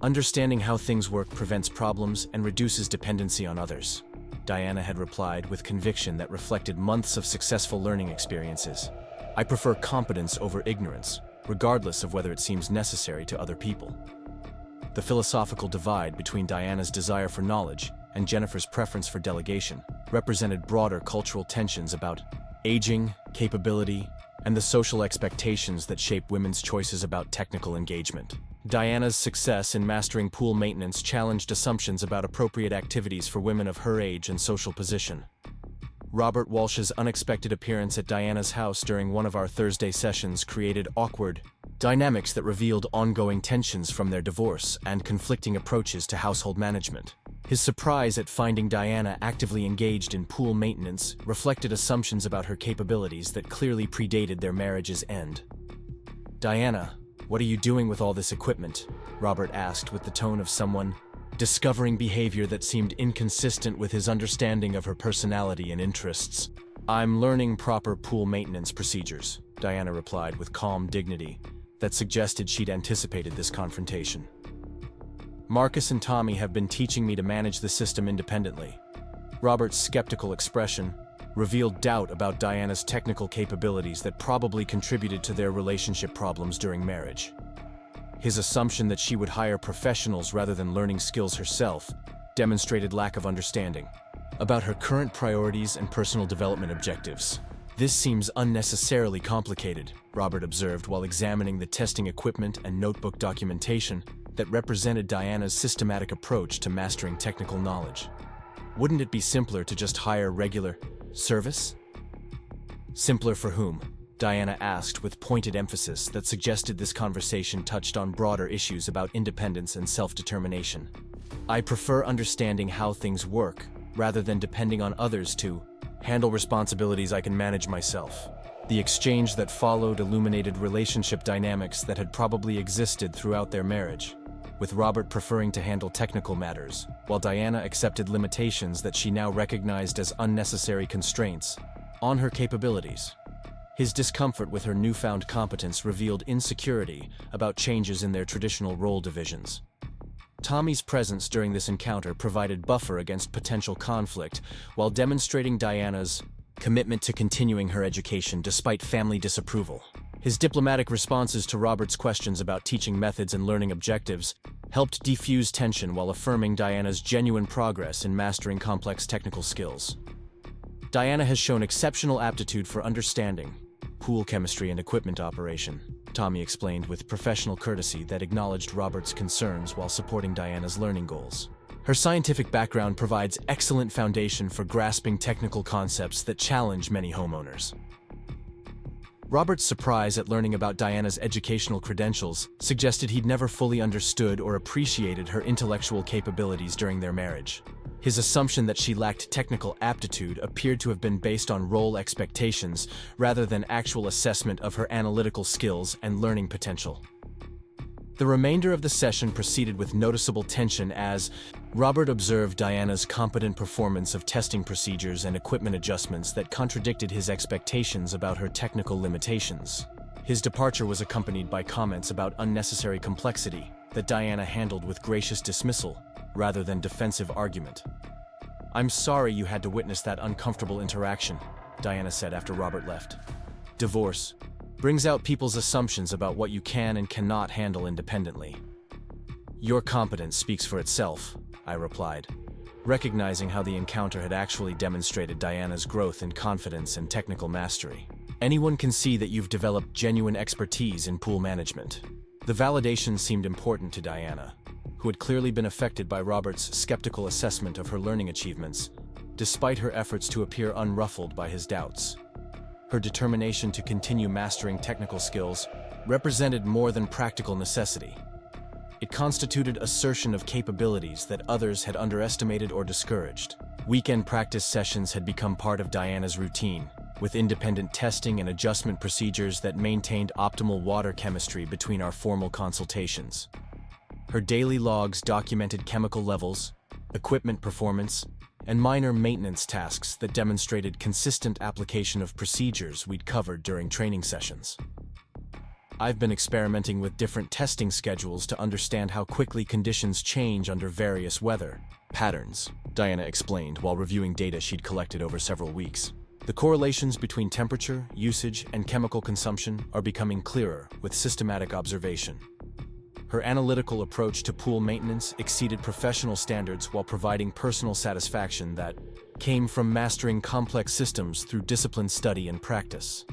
Understanding how things work prevents problems and reduces dependency on others," Diana had replied with conviction that reflected months of successful learning experiences. "I prefer competence over ignorance, regardless of whether it seems necessary to other people." The philosophical divide between Diana's desire for knowledge and Jennifer's preference for delegation represented broader cultural tensions about aging, capability, and the social expectations that shape women's choices about technical engagement. Diana's success in mastering pool maintenance challenged assumptions about appropriate activities for women of her age and social position. Robert Walsh's unexpected appearance at Diana's house during one of our Thursday sessions created awkward dynamics that revealed ongoing tensions from their divorce and conflicting approaches to household management. His surprise at finding Diana actively engaged in pool maintenance reflected assumptions about her capabilities that clearly predated their marriage's end. "Diana, what are you doing with all this equipment?" Robert asked with the tone of someone discovering behavior that seemed inconsistent with his understanding of her personality and interests. "I'm learning proper pool maintenance procedures," Diana replied with calm dignity that suggested she'd anticipated this confrontation. "Marcus and Tommy have been teaching me to manage the system independently." Robert's skeptical expression revealed doubt about Diana's technical capabilities that probably contributed to their relationship problems during marriage. His assumption that she would hire professionals rather than learning skills herself demonstrated lack of understanding about her current priorities and personal development objectives. "This seems unnecessarily complicated," Robert observed while examining the testing equipment and notebook documentation that represented Diana's systematic approach to mastering technical knowledge. "Wouldn't it be simpler to just hire regular service?" "Simpler for whom?" Diana asked with pointed emphasis that suggested this conversation touched on broader issues about independence and self-determination. "I prefer understanding how things work, rather than depending on others to handle responsibilities I can manage myself." The exchange that followed illuminated relationship dynamics that had probably existed throughout their marriage, with Robert preferring to handle technical matters, while Diana accepted limitations that she now recognized as unnecessary constraints on her capabilities. His discomfort with her newfound competence revealed insecurity about changes in their traditional role divisions. Tommy's presence during this encounter provided buffer against potential conflict, while demonstrating Diana's commitment to continuing her education despite family disapproval. His diplomatic responses to Robert's questions about teaching methods and learning objectives helped defuse tension while affirming Diana's genuine progress in mastering complex technical skills. "Diana has shown exceptional aptitude for understanding pool chemistry and equipment operation," Tommy explained with professional courtesy that acknowledged Robert's concerns while supporting Diana's learning goals. "Her scientific background provides excellent foundation for grasping technical concepts that challenge many homeowners." Robert's surprise at learning about Diana's educational credentials suggested he'd never fully understood or appreciated her intellectual capabilities during their marriage. His assumption that she lacked technical aptitude appeared to have been based on role expectations rather than actual assessment of her analytical skills and learning potential. The remainder of the session proceeded with noticeable tension as Robert observed Diana's competent performance of testing procedures and equipment adjustments that contradicted his expectations about her technical limitations. His departure was accompanied by comments about unnecessary complexity that Diana handled with gracious dismissal rather than defensive argument. "I'm sorry you had to witness that uncomfortable interaction," Diana said after Robert left. "Divorce brings out people's assumptions about what you can and cannot handle independently." "Your competence speaks for itself," I replied, recognizing how the encounter had actually demonstrated Diana's growth in confidence and technical mastery. "Anyone can see that you've developed genuine expertise in pool management." The validation seemed important to Diana, who had clearly been affected by Robert's skeptical assessment of her learning achievements, despite her efforts to appear unruffled by his doubts. Her determination to continue mastering technical skills represented more than practical necessity. It constituted assertion of capabilities that others had underestimated or discouraged. Weekend practice sessions had become part of Diana's routine, with independent testing and adjustment procedures that maintained optimal water chemistry between our formal consultations. Her daily logs documented chemical levels, equipment performance, and minor maintenance tasks that demonstrated consistent application of procedures we'd covered during training sessions. "I've been experimenting with different testing schedules to understand how quickly conditions change under various weather patterns," Diana explained while reviewing data she'd collected over several weeks. "The correlations between temperature, usage, and chemical consumption are becoming clearer with systematic observation." Her analytical approach to pool maintenance exceeded professional standards while providing personal satisfaction that came from mastering complex systems through disciplined study and practice.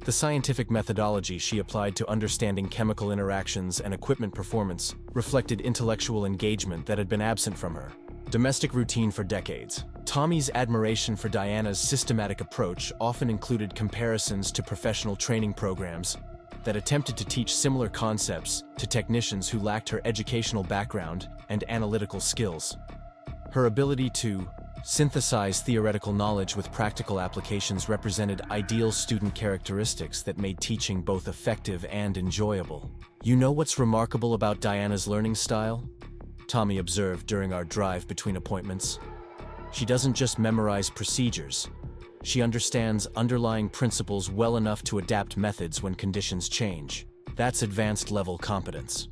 The scientific methodology she applied to understanding chemical interactions and equipment performance reflected intellectual engagement that had been absent from her domestic routine for decades. Tommy's admiration for Diana's systematic approach often included comparisons to professional training programs that attempted to teach similar concepts to technicians who lacked her educational background and analytical skills. Her ability to synthesize theoretical knowledge with practical applications represented ideal student characteristics that made teaching both effective and enjoyable. "You know what's remarkable about Diana's learning style?" Tommy observed during our drive between appointments. "She doesn't just memorize procedures. She understands underlying principles well enough to adapt methods when conditions change. That's advanced-level competence."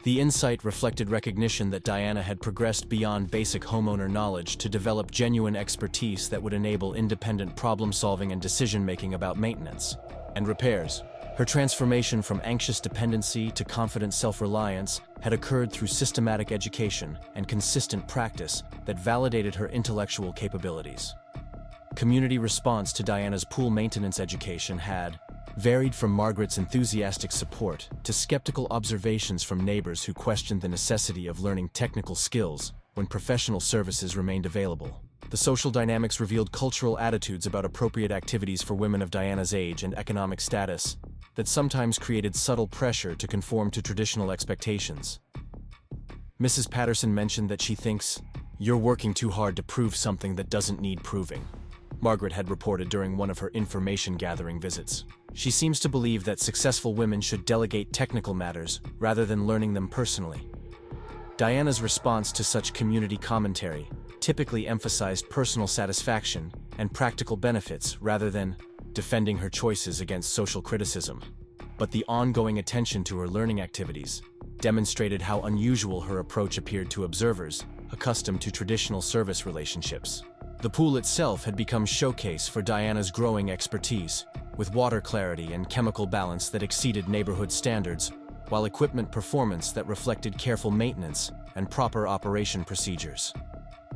The insight reflected recognition that Diana had progressed beyond basic homeowner knowledge to develop genuine expertise that would enable independent problem-solving and decision-making about maintenance and repairs. Her transformation from anxious dependency to confident self-reliance had occurred through systematic education and consistent practice that validated her intellectual capabilities. Community response to Diana's pool maintenance education had varied from Margaret's enthusiastic support to skeptical observations from neighbors who questioned the necessity of learning technical skills when professional services remained available. The social dynamics revealed cultural attitudes about appropriate activities for women of Diana's age and economic status that sometimes created subtle pressure to conform to traditional expectations. Mrs. Patterson mentioned that she thinks, "You're working too hard to prove something that doesn't need proving," Margaret had reported during one of her information-gathering visits. She seems to believe that successful women should delegate technical matters rather than learning them personally. Diana's response to such community commentary typically emphasized personal satisfaction and practical benefits rather than defending her choices against social criticism. But the ongoing attention to her learning activities demonstrated how unusual her approach appeared to observers accustomed to traditional service relationships. The pool itself had become showcase for Diana's growing expertise, with water clarity and chemical balance that exceeded neighborhood standards, while equipment performance that reflected careful maintenance and proper operation procedures.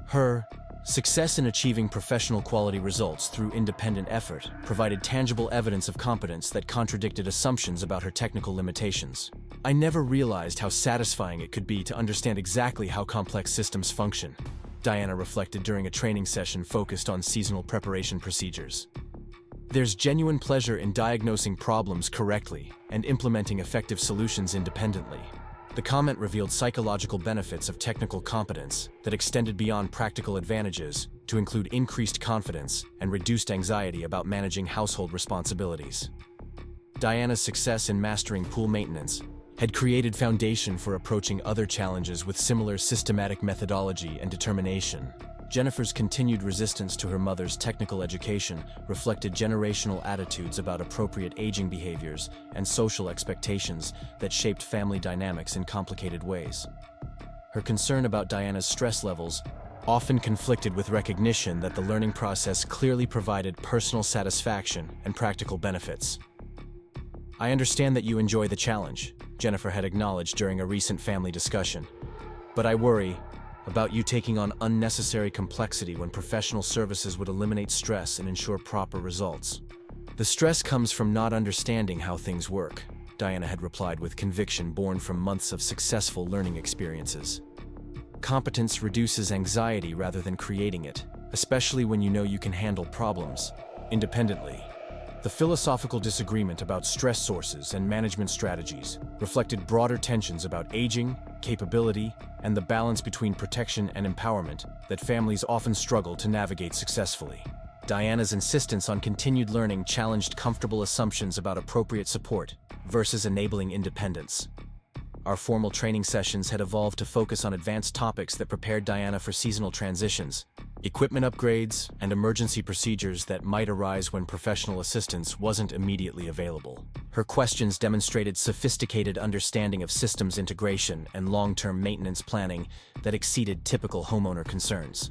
Her success in achieving professional quality results through independent effort provided tangible evidence of competence that contradicted assumptions about her technical limitations. "I never realized how satisfying it could be to understand exactly how complex systems function," Diana reflected during a training session focused on seasonal preparation procedures. "There's genuine pleasure in diagnosing problems correctly and implementing effective solutions independently." The comment revealed psychological benefits of technical competence that extended beyond practical advantages to include increased confidence and reduced anxiety about managing household responsibilities. Diana's success in mastering pool maintenance had created foundation for approaching other challenges with similar systematic methodology and determination. Jennifer's continued resistance to her mother's technical education reflected generational attitudes about appropriate aging behaviors and social expectations that shaped family dynamics in complicated ways. Her concern about Diana's stress levels often conflicted with recognition that the learning process clearly provided personal satisfaction and practical benefits. "I understand that you enjoy the challenge," Jennifer had acknowledged during a recent family discussion, "but I worry about you taking on unnecessary complexity when professional services would eliminate stress and ensure proper results." "The stress comes from not understanding how things work," Diana had replied with conviction born from months of successful learning experiences. "Competence reduces anxiety rather than creating it, especially when you know you can handle problems independently." The philosophical disagreement about stress sources and management strategies reflected broader tensions about aging, capability, and the balance between protection and empowerment that families often struggle to navigate successfully. Diana's insistence on continued learning challenged comfortable assumptions about appropriate support versus enabling independence. Our formal training sessions had evolved to focus on advanced topics that prepared Diana for seasonal transitions, equipment upgrades, and emergency procedures that might arise when professional assistance wasn't immediately available. Her questions demonstrated sophisticated understanding of systems integration and long-term maintenance planning that exceeded typical homeowner concerns.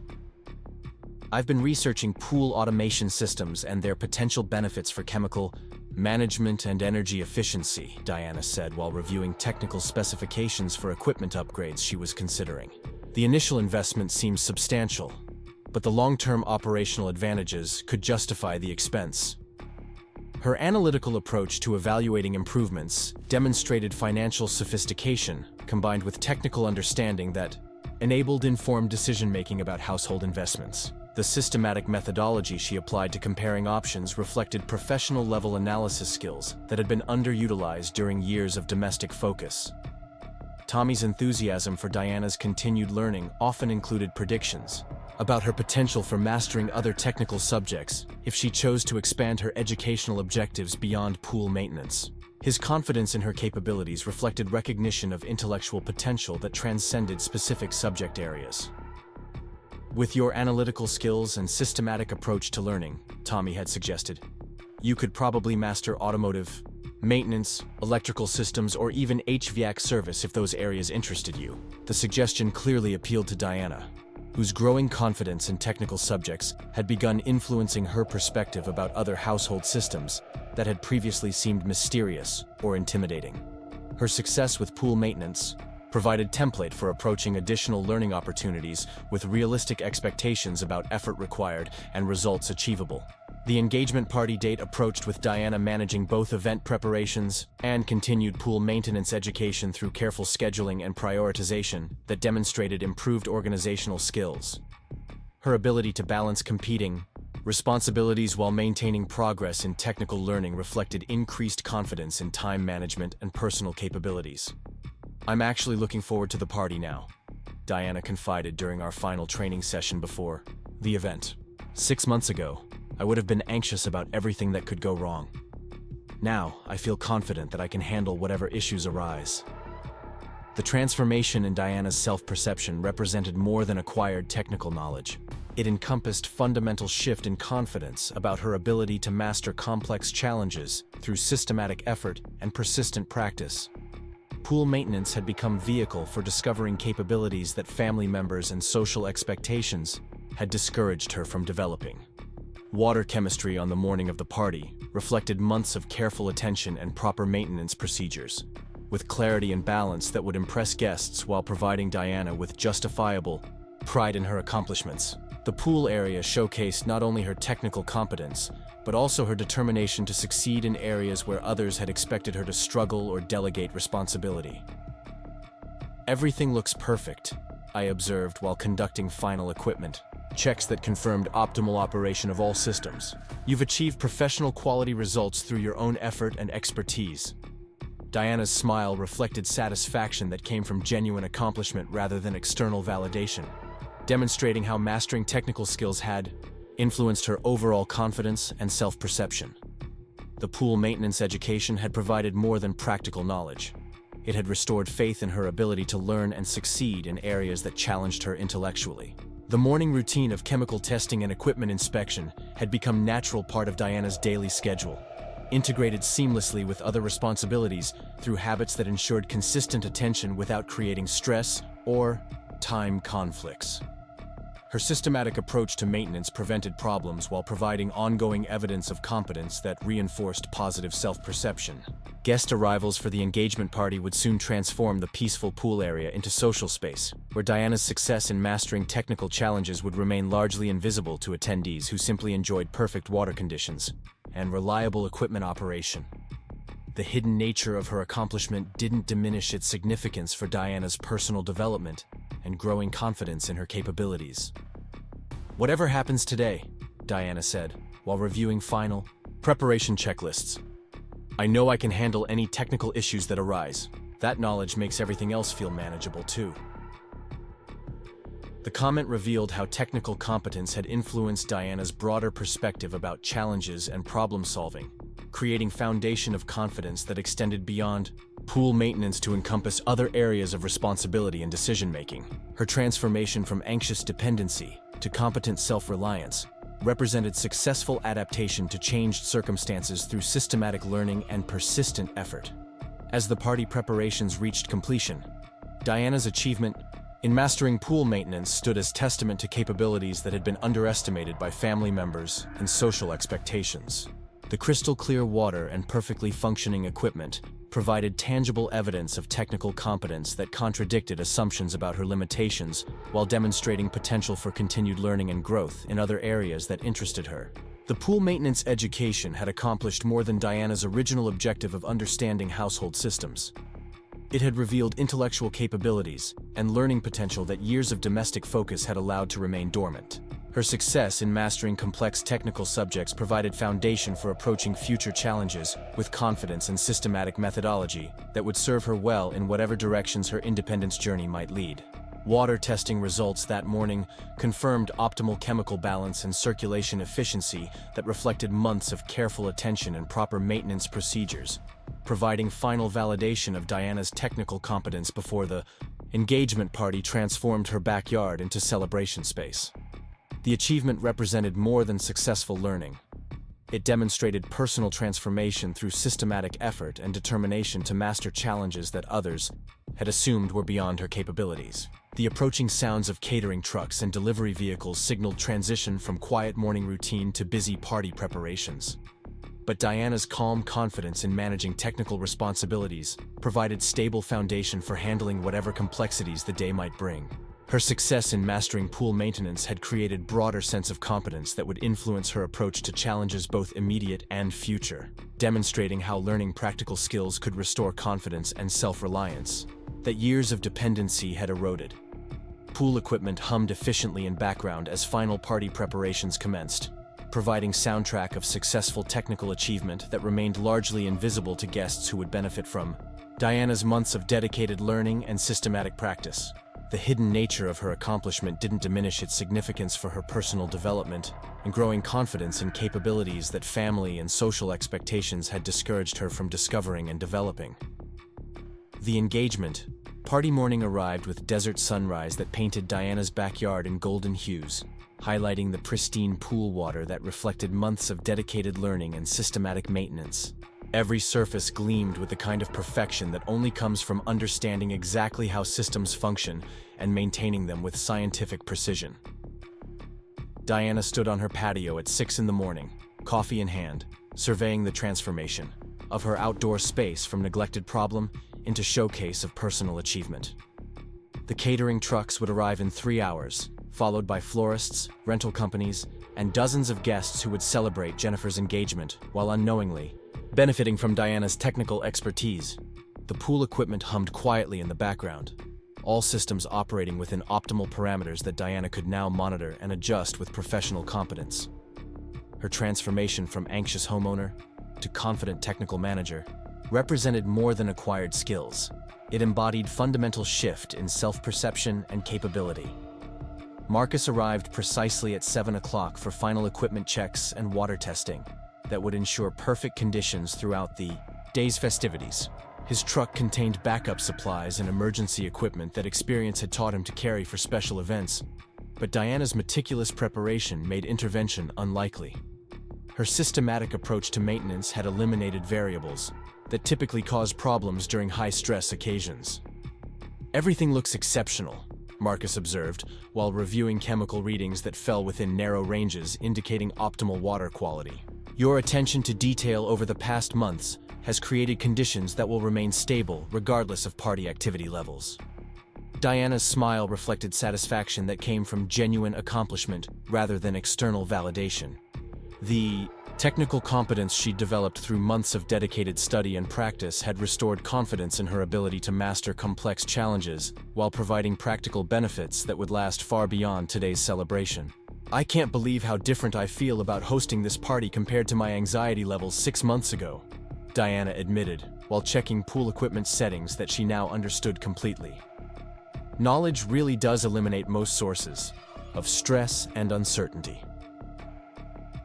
"I've been researching pool automation systems and their potential benefits for chemical Management and energy efficiency, Diana said while reviewing technical specifications for equipment upgrades she was considering. The initial investment seems substantial, but the long-term operational advantages could justify the expense. Her analytical approach to evaluating improvements demonstrated financial sophistication combined with technical understanding that enabled informed decision-making about household investments. The systematic methodology she applied to comparing options reflected professional-level analysis skills that had been underutilized during years of domestic focus. Tommy's enthusiasm for Diana's continued learning often included predictions about her potential for mastering other technical subjects if she chose to expand her educational objectives beyond pool maintenance. His confidence in her capabilities reflected recognition of intellectual potential that transcended specific subject areas. With your analytical skills and systematic approach to learning, Tommy had suggested, you could probably master automotive, maintenance, electrical systems, or even HVAC service if those areas interested you. The suggestion clearly appealed to Diana, whose growing confidence in technical subjects had begun influencing her perspective about other household systems that had previously seemed mysterious or intimidating. Her success with pool maintenance provided template for approaching additional learning opportunities with realistic expectations about effort required and results achievable. The engagement party date approached with Diana managing both event preparations and continued pool maintenance education through careful scheduling and prioritization that demonstrated improved organizational skills. Her ability to balance competing responsibilities while maintaining progress in technical learning reflected increased confidence in time management and personal capabilities. "I'm actually looking forward to the party now," Diana confided during our final training session before the event. 6 months ago, I would have been anxious about everything that could go wrong. Now, I feel confident that I can handle whatever issues arise. The transformation in Diana's self-perception represented more than acquired technical knowledge. It encompassed fundamental shift in confidence about her ability to master complex challenges through systematic effort and persistent practice. Pool maintenance had become vehicle for discovering capabilities that family members and social expectations had discouraged her from developing. Water chemistry on the morning of the party reflected months of careful attention and proper maintenance procedures, with clarity and balance that would impress guests while providing Diana with justifiable pride in her accomplishments. The pool area showcased not only her technical competence, but also her determination to succeed in areas where others had expected her to struggle or delegate responsibility. "Everything looks perfect," I observed while conducting final equipment checks that confirmed optimal operation of all systems. "You've achieved professional quality results through your own effort and expertise." Diana's smile reflected satisfaction that came from genuine accomplishment rather than external validation, demonstrating how mastering technical skills had influenced her overall confidence and self-perception. The pool maintenance education had provided more than practical knowledge. It had restored faith in her ability to learn and succeed in areas that challenged her intellectually. The morning routine of chemical testing and equipment inspection had become a natural part of Diana's daily schedule, integrated seamlessly with other responsibilities through habits that ensured consistent attention without creating stress or time conflicts. Her systematic approach to maintenance prevented problems while providing ongoing evidence of competence that reinforced positive self-perception. Guest arrivals for the engagement party would soon transform the peaceful pool area into social space, where Diana's success in mastering technical challenges would remain largely invisible to attendees who simply enjoyed perfect water conditions and reliable equipment operation. The hidden nature of her accomplishment didn't diminish its significance for Diana's personal development and growing confidence in her capabilities. "Whatever happens today," Diana said, while reviewing final preparation checklists, "I know I can handle any technical issues that arise. That knowledge makes everything else feel manageable too." The comment revealed how technical competence had influenced Diana's broader perspective about challenges and problem-solving, creating a foundation of confidence that extended beyond pool maintenance to encompass other areas of responsibility and decision-making. Her transformation from anxious dependency to competent self-reliance represented successful adaptation to changed circumstances through systematic learning and persistent effort. As the party preparations reached completion, Diana's achievement in mastering pool maintenance stood as testament to capabilities that had been underestimated by family members and social expectations. The crystal clear water and perfectly functioning equipment provided tangible evidence of technical competence that contradicted assumptions about her limitations while demonstrating potential for continued learning and growth in other areas that interested her. The pool maintenance education had accomplished more than Diana's original objective of understanding household systems. It had revealed intellectual capabilities and learning potential that years of domestic focus had allowed to remain dormant. Her success in mastering complex technical subjects provided foundation for approaching future challenges with confidence and systematic methodology that would serve her well in whatever directions her independence journey might lead. Water testing results that morning confirmed optimal chemical balance and circulation efficiency that reflected months of careful attention and proper maintenance procedures, providing final validation of Diana's technical competence before the engagement party transformed her backyard into celebration space. The achievement represented more than successful learning. It demonstrated personal transformation through systematic effort and determination to master challenges that others had assumed were beyond her capabilities. The approaching sounds of catering trucks and delivery vehicles signaled transition from quiet morning routine to busy party preparations. But Diana's calm confidence in managing technical responsibilities provided stable foundation for handling whatever complexities the day might bring. Her success in mastering pool maintenance had created broader sense of competence that would influence her approach to challenges both immediate and future, demonstrating how learning practical skills could restore confidence and self-reliance that years of dependency had eroded. Pool equipment hummed efficiently in background as final party preparations commenced, providing soundtrack of successful technical achievement that remained largely invisible to guests who would benefit from Diana's months of dedicated learning and systematic practice. The hidden nature of her accomplishment didn't diminish its significance for her personal development and growing confidence in capabilities that family and social expectations had discouraged her from discovering and developing. The engagement party morning arrived with desert sunrise that painted Diana's backyard in golden hues, highlighting the pristine pool water that reflected months of dedicated learning and systematic maintenance. Every surface gleamed with the kind of perfection that only comes from understanding exactly how systems function and maintaining them with scientific precision. Diana stood on her patio at 6 in the morning, coffee in hand, surveying the transformation of her outdoor space from neglected problem into showcase of personal achievement. The catering trucks would arrive in 3 hours, followed by florists, rental companies, and dozens of guests who would celebrate Jennifer's engagement while unknowingly benefiting from Diana's technical expertise. The pool equipment hummed quietly in the background, all systems operating within optimal parameters that Diana could now monitor and adjust with professional competence. Her transformation from anxious homeowner to confident technical manager represented more than acquired skills. It embodied fundamental shift in self-perception and capability. Marcus arrived precisely at 7 o'clock for final equipment checks and water testing that would ensure perfect conditions throughout the day's festivities. His truck contained backup supplies and emergency equipment that experience had taught him to carry for special events, but Diana's meticulous preparation made intervention unlikely. Her systematic approach to maintenance had eliminated variables that typically cause problems during high-stress occasions. "Everything looks exceptional," Marcus observed, while reviewing chemical readings that fell within narrow ranges indicating optimal water quality. "Your attention to detail over the past months has created conditions that will remain stable regardless of party activity levels." Diana's smile reflected satisfaction that came from genuine accomplishment rather than external validation. The technical competence she'd developed through months of dedicated study and practice had restored confidence in her ability to master complex challenges while providing practical benefits that would last far beyond today's celebration. "I can't believe how different I feel about hosting this party compared to my anxiety levels 6 months ago," Diana admitted, while checking pool equipment settings that she now understood completely. Knowledge really does eliminate most sources of stress and uncertainty.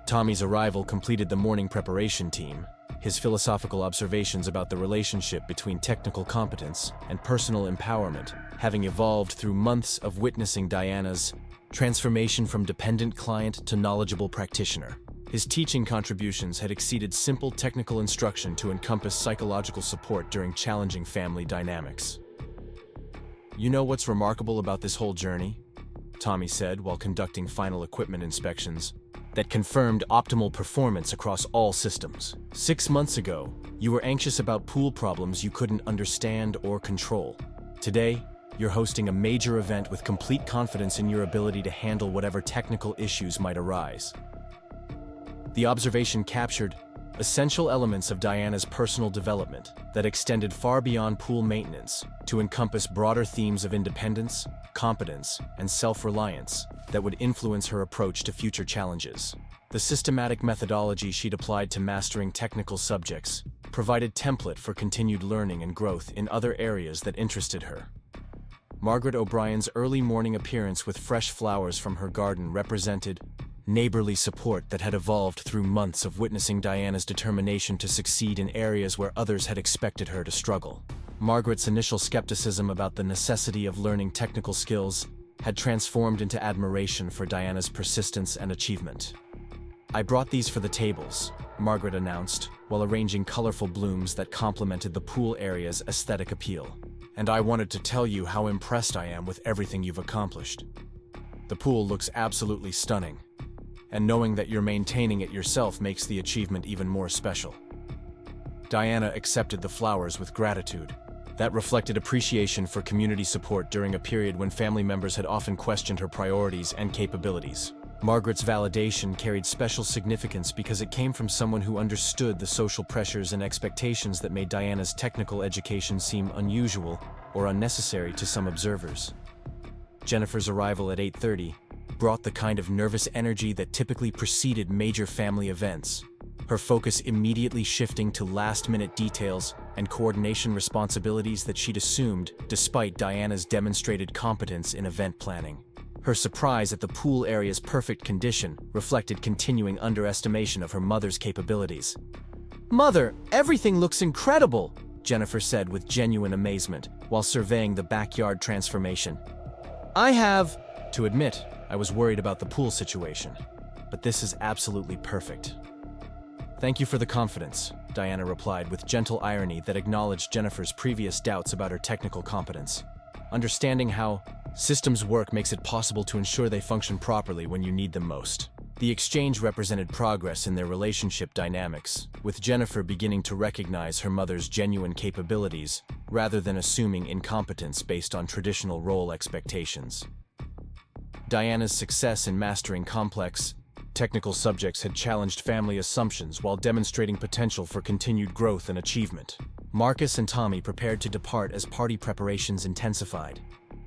Tommy's arrival completed the morning preparation team, his philosophical observations about the relationship between technical competence and personal empowerment having evolved through months of witnessing Diana's transformation from dependent client to knowledgeable practitioner. His teaching contributions had exceeded simple technical instruction to encompass psychological support during challenging family dynamics. "You know what's remarkable about this whole journey?" Tommy said while conducting final equipment inspections that confirmed optimal performance across all systems. 6 months ago, you were anxious about pool problems you couldn't understand or control. Today, you're hosting a major event with complete confidence in your ability to handle whatever technical issues might arise. The observation captured essential elements of Diana's personal development that extended far beyond pool maintenance to encompass broader themes of independence, competence, and self-reliance that would influence her approach to future challenges. The systematic methodology she'd applied to mastering technical subjects provided template for continued learning and growth in other areas that interested her. Margaret O'Brien's early morning appearance with fresh flowers from her garden represented neighborly support that had evolved through months of witnessing Diana's determination to succeed in areas where others had expected her to struggle. Margaret's initial skepticism about the necessity of learning technical skills had transformed into admiration for Diana's persistence and achievement. "I brought these for the tables," Margaret announced, while arranging colorful blooms that complemented the pool area's aesthetic appeal. "And I wanted to tell you how impressed I am with everything you've accomplished. The pool looks absolutely stunning, and knowing that you're maintaining it yourself makes the achievement even more special." Diana accepted the flowers with gratitude. That reflected appreciation for community support during a period when family members had often questioned her priorities and capabilities. Margaret's validation carried special significance because it came from someone who understood the social pressures and expectations that made Diana's technical education seem unusual or unnecessary to some observers. Jennifer's arrival at 8:30 brought the kind of nervous energy that typically preceded major family events, her focus immediately shifting to last-minute details and coordination responsibilities that she'd assumed despite Diana's demonstrated competence in event planning. Her surprise at the pool area's perfect condition reflected continuing underestimation of her mother's capabilities. "Mother, everything looks incredible," Jennifer said with genuine amazement while surveying the backyard transformation. To admit, I was worried about the pool situation, but this is absolutely perfect." "Thank you for the confidence," Diana replied with gentle irony that acknowledged Jennifer's previous doubts about her technical competence. Understanding how systems work makes it possible to ensure they function properly when you need them most. The exchange represented progress in their relationship dynamics, with Jennifer beginning to recognize her mother's genuine capabilities rather than assuming incompetence based on traditional role expectations. Diana's success in mastering complex, technical subjects had challenged family assumptions while demonstrating potential for continued growth and achievement. Marcus and Tommy prepared to depart as party preparations intensified,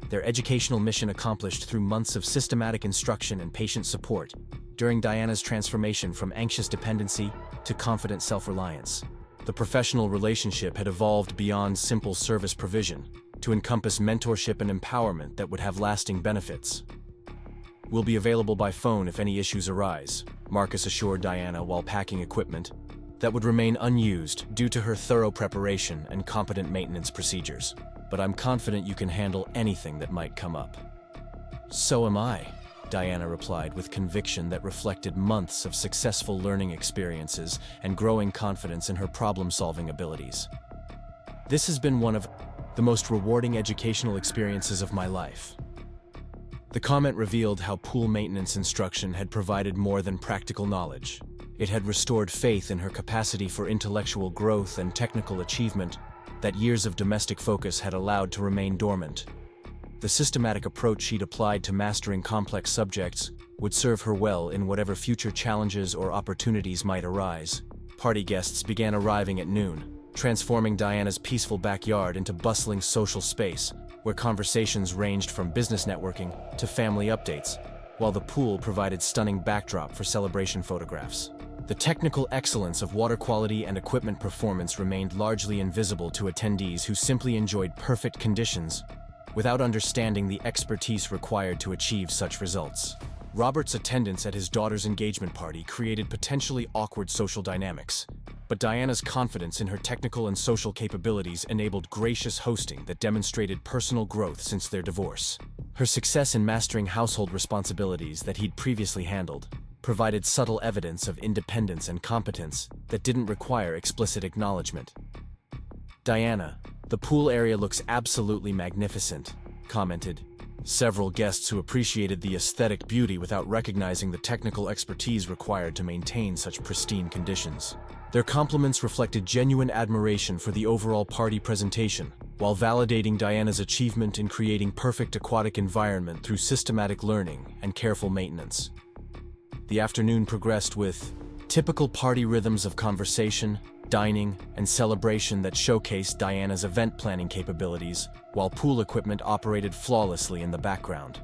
their educational mission accomplished through months of systematic instruction and patient support during Diana's transformation from anxious dependency to confident self-reliance. The professional relationship had evolved beyond simple service provision to encompass mentorship and empowerment that would have lasting benefits. "We'll be available by phone if any issues arise," Marcus assured Diana while packing equipment that would remain unused due to her thorough preparation and competent maintenance procedures. "But I'm confident you can handle anything that might come up." "So am I," Diana replied with conviction that reflected months of successful learning experiences and growing confidence in her problem-solving abilities. "This has been one of the most rewarding educational experiences of my life." The comment revealed how pool maintenance instruction had provided more than practical knowledge. It had restored faith in her capacity for intellectual growth and technical achievement that years of domestic focus had allowed to remain dormant. The systematic approach she'd applied to mastering complex subjects would serve her well in whatever future challenges or opportunities might arise. Party guests began arriving at noon, transforming Diana's peaceful backyard into bustling social space where conversations ranged from business networking to family updates, while the pool provided stunning backdrop for celebration photographs. The technical excellence of water quality and equipment performance remained largely invisible to attendees who simply enjoyed perfect conditions without understanding the expertise required to achieve such results. Robert's attendance at his daughter's engagement party created potentially awkward social dynamics, but Diana's confidence in her technical and social capabilities enabled gracious hosting that demonstrated personal growth since their divorce. Her success in mastering household responsibilities that he'd previously handled provided subtle evidence of independence and competence that didn't require explicit acknowledgement. "Diana, the pool area looks absolutely magnificent," commented Several guests who appreciated the aesthetic beauty without recognizing the technical expertise required to maintain such pristine conditions. Their compliments reflected genuine admiration for the overall party presentation, while validating Diana's achievement in creating perfect aquatic environment through systematic learning and careful maintenance. The afternoon progressed with typical party rhythms of conversation, dining, and celebration that showcased Diana's event planning capabilities, while pool equipment operated flawlessly in the background.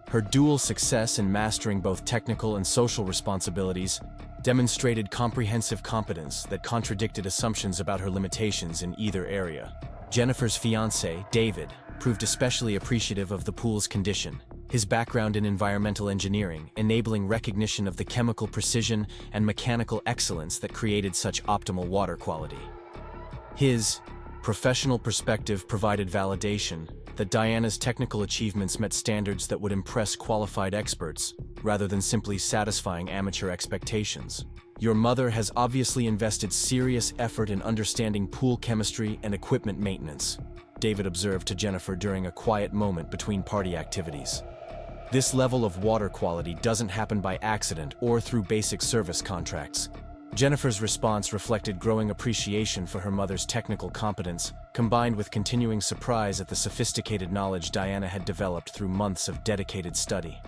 Her dual success in mastering both technical and social responsibilities demonstrated comprehensive competence that contradicted assumptions about her limitations in either area. Jennifer's fiancé, David, proved especially appreciative of the pool's condition, his background in environmental engineering enabling recognition of the chemical precision and mechanical excellence that created such optimal water quality. His professional perspective provided validation that Diana's technical achievements met standards that would impress qualified experts, rather than simply satisfying amateur expectations. Your mother has obviously invested serious effort in understanding pool chemistry and equipment maintenance, David observed to Jennifer during a quiet moment between party activities. This level of water quality doesn't happen by accident or through basic service contracts. Jennifer's response reflected growing appreciation for her mother's technical competence, combined with continuing surprise at the sophisticated knowledge Diana had developed through months of dedicated study.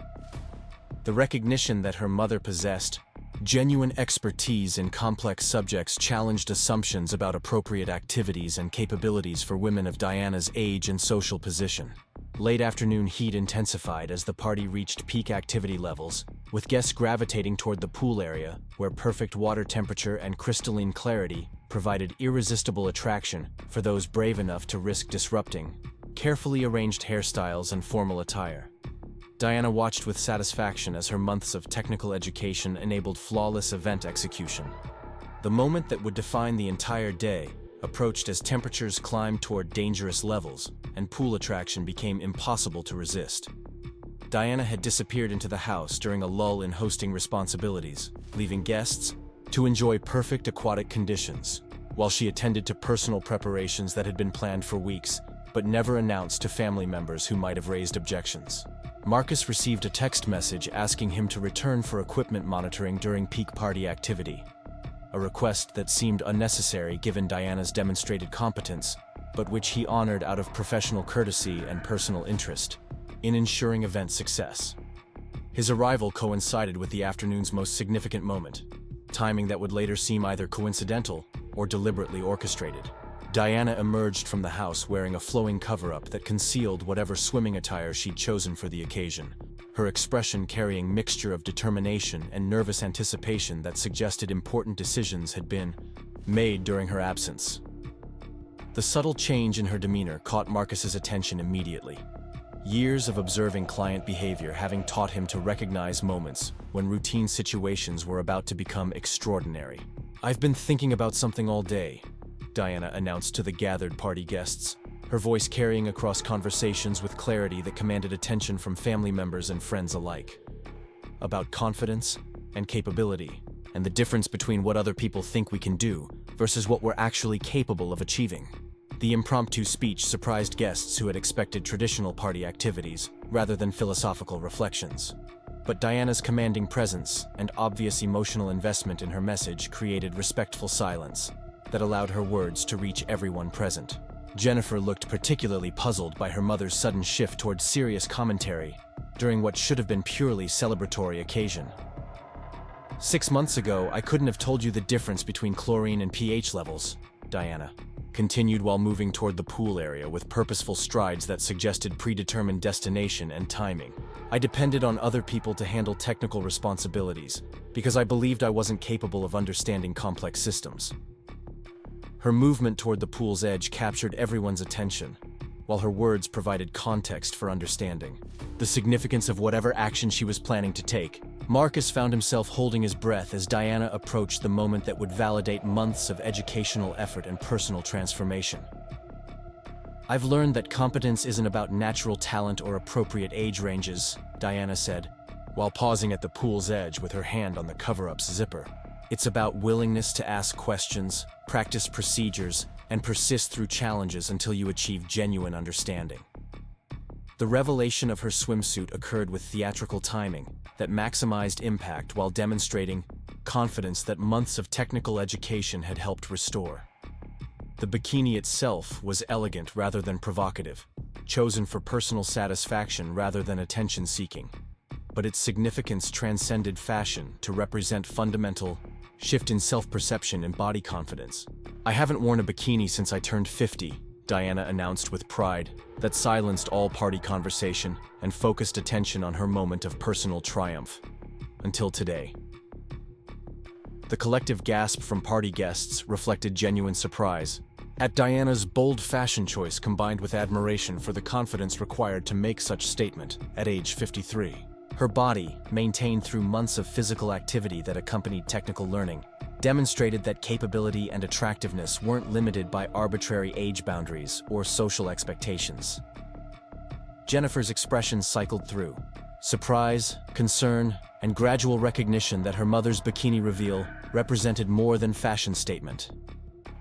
The recognition that her mother possessed genuine expertise in complex subjects challenged assumptions about appropriate activities and capabilities for women of Diana's age and social position. Late afternoon heat intensified as the party reached peak activity levels, with guests gravitating toward the pool area, where perfect water temperature and crystalline clarity provided irresistible attraction for those brave enough to risk disrupting carefully arranged hairstyles and formal attire. Diana watched with satisfaction as her months of technical education enabled flawless event execution. The moment that would define the entire day approached as temperatures climbed toward dangerous levels and pool attraction became impossible to resist. Diana had disappeared into the house during a lull in hosting responsibilities, leaving guests to enjoy perfect aquatic conditions, while she attended to personal preparations that had been planned for weeks, but never announced to family members who might have raised objections. Marcus received a text message asking him to return for equipment monitoring during peak party activity, a request that seemed unnecessary given Diana's demonstrated competence, but which he honored out of professional courtesy and personal interest in ensuring event success. His arrival coincided with the afternoon's most significant moment, timing that would later seem either coincidental or deliberately orchestrated. Diana emerged from the house wearing a flowing cover-up that concealed whatever swimming attire she'd chosen for the occasion, her expression carrying mixture of determination and nervous anticipation that suggested important decisions had been made during her absence. The subtle change in her demeanor caught Marcus's attention immediately, years of observing client behavior having taught him to recognize moments when routine situations were about to become extraordinary. "I've been thinking about something all day," Diana announced to the gathered party guests, her voice carrying across conversations with clarity that commanded attention from family members and friends alike. About confidence and capability, and the difference between what other people think we can do versus what we're actually capable of achieving. The impromptu speech surprised guests who had expected traditional party activities rather than philosophical reflections. But Diana's commanding presence and obvious emotional investment in her message created respectful silence that allowed her words to reach everyone present. Jennifer looked particularly puzzled by her mother's sudden shift towards serious commentary during what should have been purely celebratory occasion. "6 months ago, I couldn't have told you the difference between chlorine and pH levels," Diana continued while moving toward the pool area with purposeful strides that suggested predetermined destination and timing. "I depended on other people to handle technical responsibilities because I believed I wasn't capable of understanding complex systems." Her movement toward the pool's edge captured everyone's attention, while her words provided context for understanding the significance of whatever action she was planning to take. Marcus found himself holding his breath as Diana approached the moment that would validate months of educational effort and personal transformation. "I've learned that competence isn't about natural talent or appropriate age ranges," Diana said, while pausing at the pool's edge with her hand on the cover-up's zipper. "It's about willingness to ask questions, practice procedures, and persist through challenges until you achieve genuine understanding." The revelation of her swimsuit occurred with theatrical timing that maximized impact while demonstrating confidence that months of technical education had helped restore. The bikini itself was elegant rather than provocative, chosen for personal satisfaction rather than attention-seeking. But its significance transcended fashion to represent fundamental shift in self-perception and body confidence. "I haven't worn a bikini since I turned 50, Diana announced with pride that silenced all party conversation and focused attention on her moment of personal triumph. Until today. The collective gasp from party guests reflected genuine surprise at Diana's bold fashion choice combined with admiration for the confidence required to make such statement at age 53. Her body, maintained through months of physical activity that accompanied technical learning, demonstrated that capability and attractiveness weren't limited by arbitrary age boundaries or social expectations. Jennifer's expressions cycled through surprise, concern, and gradual recognition that her mother's bikini reveal represented more than fashion statement.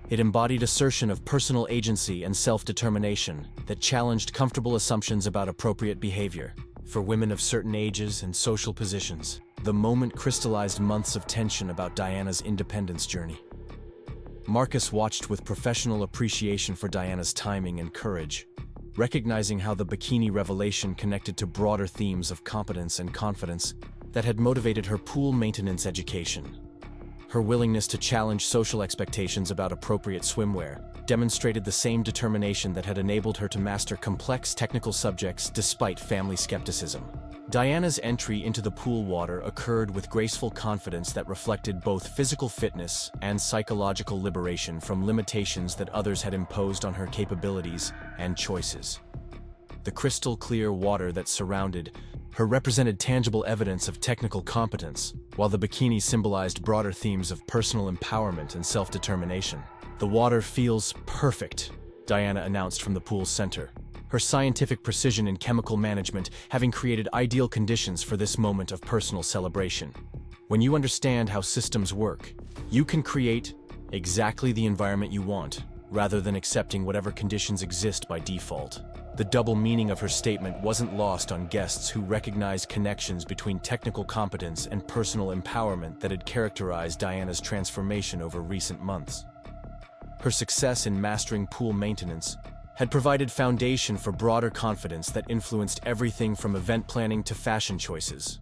It embodied assertion of personal agency and self-determination that challenged comfortable assumptions about appropriate behavior. For women of certain ages and social positions, the moment crystallized months of tension about Diana's independence journey. Marcus watched with professional appreciation for Diana's timing and courage, recognizing how the bikini revelation connected to broader themes of competence and confidence that had motivated her pool maintenance education. Her willingness to challenge social expectations about appropriate swimwear demonstrated the same determination that had enabled her to master complex technical subjects despite family skepticism. Diana's entry into the pool water occurred with graceful confidence that reflected both physical fitness and psychological liberation from limitations that others had imposed on her capabilities and choices. The crystal clear water that surrounded her represented tangible evidence of technical competence, while the bikini symbolized broader themes of personal empowerment and self-determination. "The water feels perfect," Diana announced from the pool's center, her scientific precision in chemical management having created ideal conditions for this moment of personal celebration. When you understand how systems work, you can create exactly the environment you want, rather than accepting whatever conditions exist by default. The double meaning of her statement wasn't lost on guests who recognized connections between technical competence and personal empowerment that had characterized Diana's transformation over recent months. Her success in mastering pool maintenance had provided foundation for broader confidence that influenced everything from event planning to fashion choices.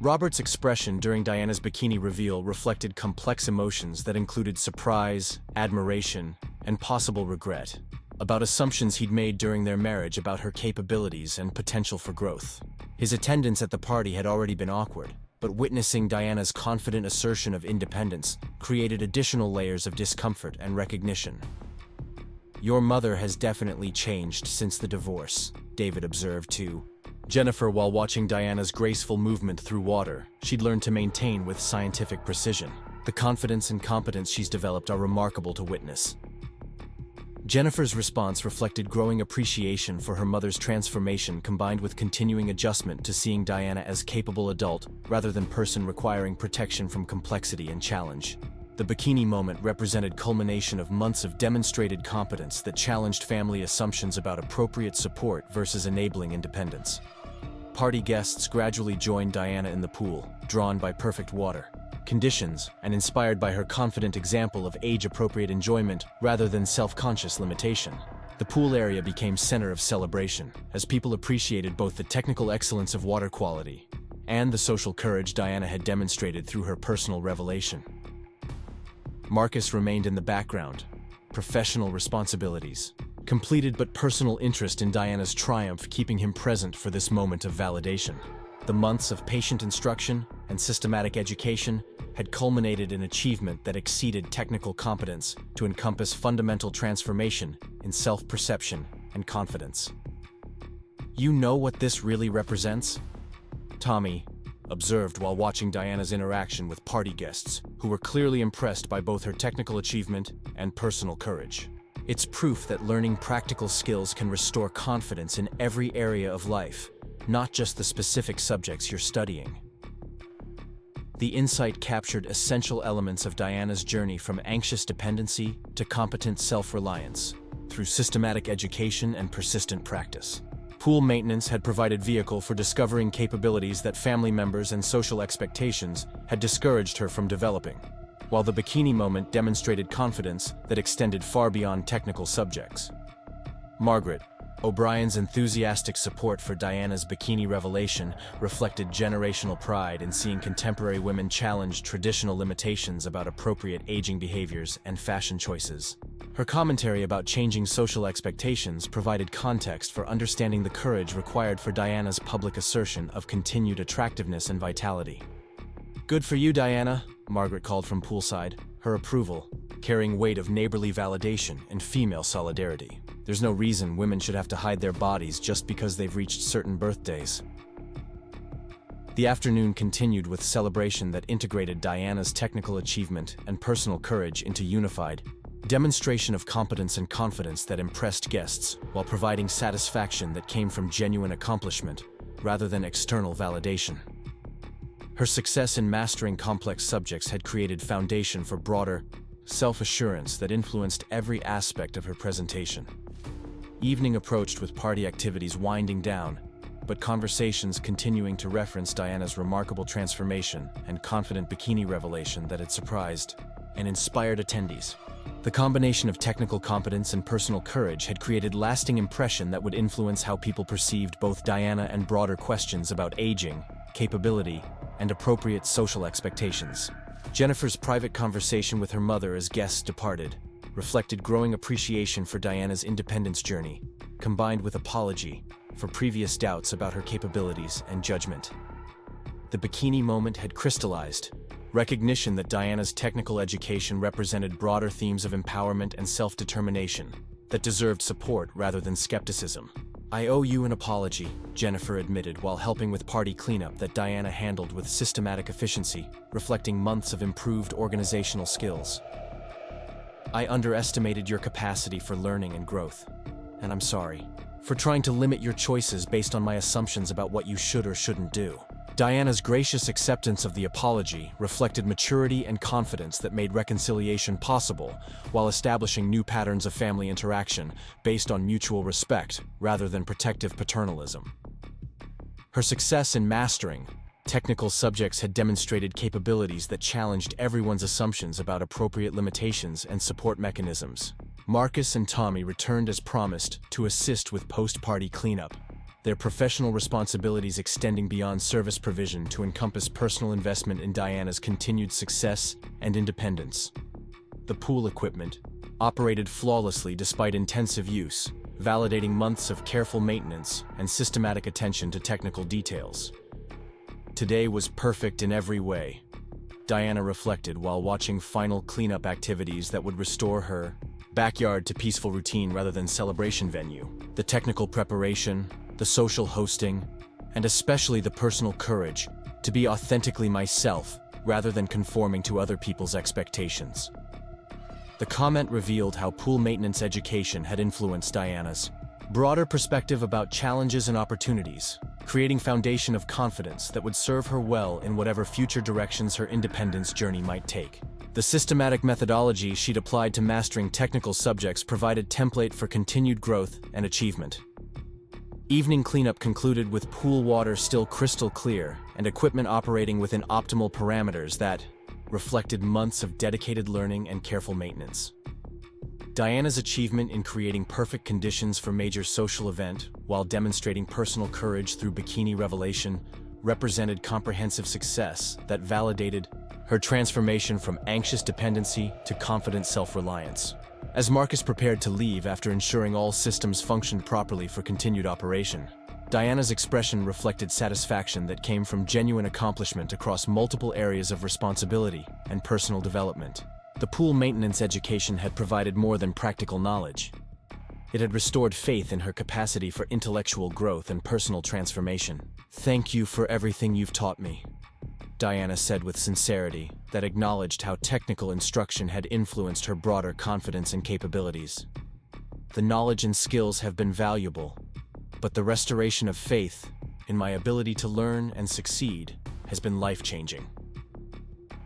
Robert's expression during Diana's bikini reveal reflected complex emotions that included surprise, admiration, and possible regret about assumptions he'd made during their marriage about her capabilities and potential for growth. His attendance at the party had already been awkward, but witnessing Diana's confident assertion of independence created additional layers of discomfort and recognition. "Your mother has definitely changed since the divorce," David observed to Jennifer while watching Diana's graceful movement through water. She'd learned to maintain with scientific precision. The confidence and competence she's developed are remarkable to witness. Jennifer's response reflected growing appreciation for her mother's transformation combined with continuing adjustment to seeing Diana as capable adult rather than person requiring protection from complexity and challenge. The bikini moment represented culmination of months of demonstrated competence that challenged family assumptions about appropriate support versus enabling independence. Party guests gradually joined Diana in the pool, drawn by perfect water conditions and inspired by her confident example of age-appropriate enjoyment rather than self-conscious limitation. The pool area became center of celebration as people appreciated both the technical excellence of water quality and the social courage Diana had demonstrated through her personal revelation. Marcus remained in the background, professional responsibilities, completed but personal interest in Diana's triumph keeping him present for this moment of validation. The months of patient instruction and systematic education had culminated in achievement that exceeded technical competence to encompass fundamental transformation in self-perception and confidence. "You know what this really represents?" Tommy observed while watching Diana's interaction with party guests, who were clearly impressed by both her technical achievement and personal courage. "It's proof that learning practical skills can restore confidence in every area of life, not just the specific subjects you're studying." The insight captured essential elements of Diana's journey from anxious dependency to competent self-reliance through systematic education and persistent practice. Pool maintenance had provided vehicle for discovering capabilities that family members and social expectations had discouraged her from developing, while the bikini moment demonstrated confidence that extended far beyond technical subjects. Margaret O'Brien's enthusiastic support for Diana's bikini revelation reflected generational pride in seeing contemporary women challenge traditional limitations about appropriate aging behaviors and fashion choices. Her commentary about changing social expectations provided context for understanding the courage required for Diana's public assertion of continued attractiveness and vitality. "Good for you, Diana," Margaret called from poolside, her approval carrying weight of neighborly validation and female solidarity. "There's no reason women should have to hide their bodies just because they've reached certain birthdays." The afternoon continued with celebration that integrated Diana's technical achievement and personal courage into unified demonstration of competence and confidence that impressed guests while providing satisfaction that came from genuine accomplishment rather than external validation. Her success in mastering complex subjects had created foundation for broader self-assurance that influenced every aspect of her presentation. Evening approached with party activities winding down, but conversations continuing to reference Diana's remarkable transformation and confident bikini revelation that had surprised and inspired attendees. The combination of technical competence and personal courage had created lasting impression that would influence how people perceived both Diana and broader questions about aging, capability, and appropriate social expectations. Jennifer's private conversation with her mother as guests departed reflected growing appreciation for Diana's independence journey, combined with apology for previous doubts about her capabilities and judgment. The bikini moment had crystallized recognition that Diana's technical education represented broader themes of empowerment and self-determination that deserved support rather than skepticism. "I owe you an apology," Jennifer admitted while helping with party cleanup that Diana handled with systematic efficiency, reflecting months of improved organizational skills. "I underestimated your capacity for learning and growth, and I'm sorry for trying to limit your choices based on my assumptions about what you should or shouldn't do." Diana's gracious acceptance of the apology reflected maturity and confidence that made reconciliation possible while establishing new patterns of family interaction based on mutual respect rather than protective paternalism. Her success in mastering technical subjects had demonstrated capabilities that challenged everyone's assumptions about appropriate limitations and support mechanisms. Marcus and Tommy returned as promised to assist with post-party cleanup, their professional responsibilities extending beyond service provision to encompass personal investment in Diana's continued success and independence. The pool equipment operated flawlessly despite intensive use, validating months of careful maintenance and systematic attention to technical details. "Today was perfect in every way," Diana reflected while watching final cleanup activities that would restore her backyard to peaceful routine rather than celebration venue. The technical preparation, the social hosting, and especially the personal courage to be authentically myself rather than conforming to other people's expectations. The comment revealed how pool maintenance education had influenced Diana's broader perspective about challenges and opportunities, creating foundation of confidence that would serve her well in whatever future directions her independence journey might take. The systematic methodology she'd applied to mastering technical subjects provided template for continued growth and achievement. Evening cleanup concluded with pool water still crystal clear and equipment operating within optimal parameters that reflected months of dedicated learning and careful maintenance. Diana's achievement in creating perfect conditions for major social event while demonstrating personal courage through bikini revelation represented comprehensive success that validated her transformation from anxious dependency to confident self-reliance. As Marcus prepared to leave after ensuring all systems functioned properly for continued operation, Diana's expression reflected satisfaction that came from genuine accomplishment across multiple areas of responsibility and personal development. The pool maintenance education had provided more than practical knowledge. It had restored faith in her capacity for intellectual growth and personal transformation. "Thank you for everything you've taught me," Diana said with sincerity that acknowledged how technical instruction had influenced her broader confidence and capabilities. "The knowledge and skills have been valuable, but the restoration of faith in my ability to learn and succeed has been life-changing."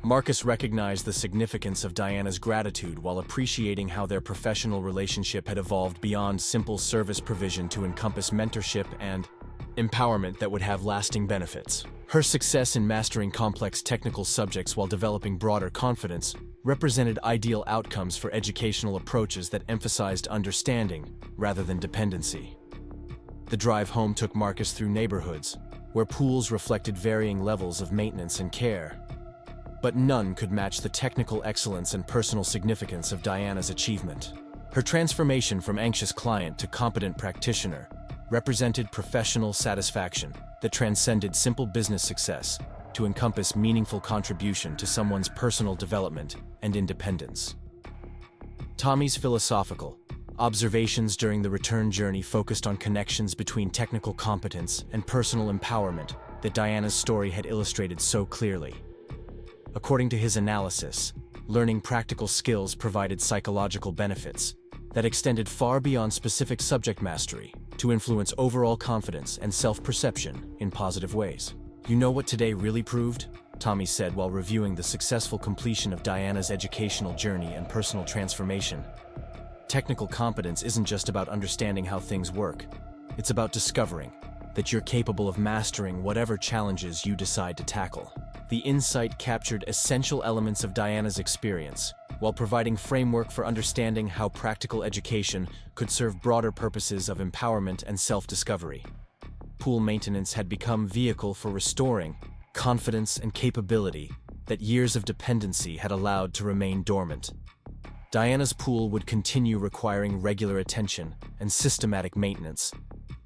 Marcus recognized the significance of Diana's gratitude while appreciating how their professional relationship had evolved beyond simple service provision to encompass mentorship and empowerment that would have lasting benefits. Her success in mastering complex technical subjects while developing broader confidence represented ideal outcomes for educational approaches that emphasized understanding rather than dependency. The drive home took Marcus through neighborhoods where pools reflected varying levels of maintenance and care. But none could match the technical excellence and personal significance of Diana's achievement. Her transformation from anxious client to competent practitioner represented professional satisfaction that transcended simple business success to encompass meaningful contribution to someone's personal development and independence. Tommy's philosophical observations during the return journey focused on connections between technical competence and personal empowerment that Diana's story had illustrated so clearly. According to his analysis, learning practical skills provided psychological benefits that extended far beyond specific subject mastery to influence overall confidence and self-perception in positive ways. "You know what today really proved?" Tommy said while reviewing the successful completion of Diana's educational journey and personal transformation. "Technical competence isn't just about understanding how things work. It's about discovering that you're capable of mastering whatever challenges you decide to tackle." The insight captured essential elements of Diana's experience, while providing framework for understanding how practical education could serve broader purposes of empowerment and self-discovery. Pool maintenance had become vehicle for restoring confidence and capability that years of dependency had allowed to remain dormant. Diana's pool would continue requiring regular attention and systematic maintenance,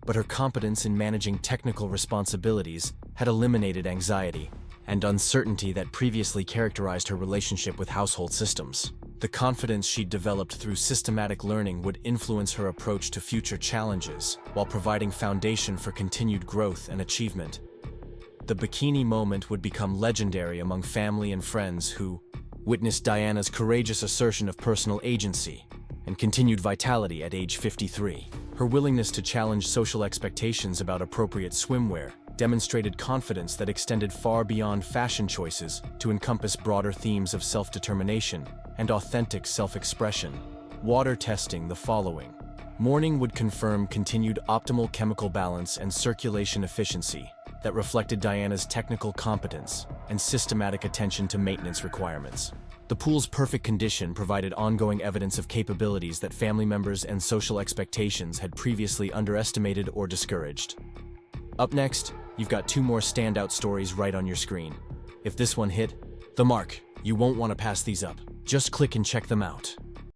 but her competence in managing technical responsibilities had eliminated anxiety and uncertainty that previously characterized her relationship with household systems. The confidence she'd developed through systematic learning would influence her approach to future challenges while providing foundation for continued growth and achievement. The Bikini moment would become legendary among family and friends who witnessed Diana's courageous assertion of personal agency and continued vitality at age 53. Her willingness to challenge social expectations about appropriate swimwear demonstrated confidence that extended far beyond fashion choices to encompass broader themes of self-determination and authentic self-expression. Water testing the following morning would confirm continued optimal chemical balance and circulation efficiency that reflected Diana's technical competence and systematic attention to maintenance requirements. The pool's perfect condition provided ongoing evidence of capabilities that family members and social expectations had previously underestimated or discouraged. Up next, you've got two more standout stories right on your screen. If this one hit the mark, you won't want to pass these up. Just click and check them out.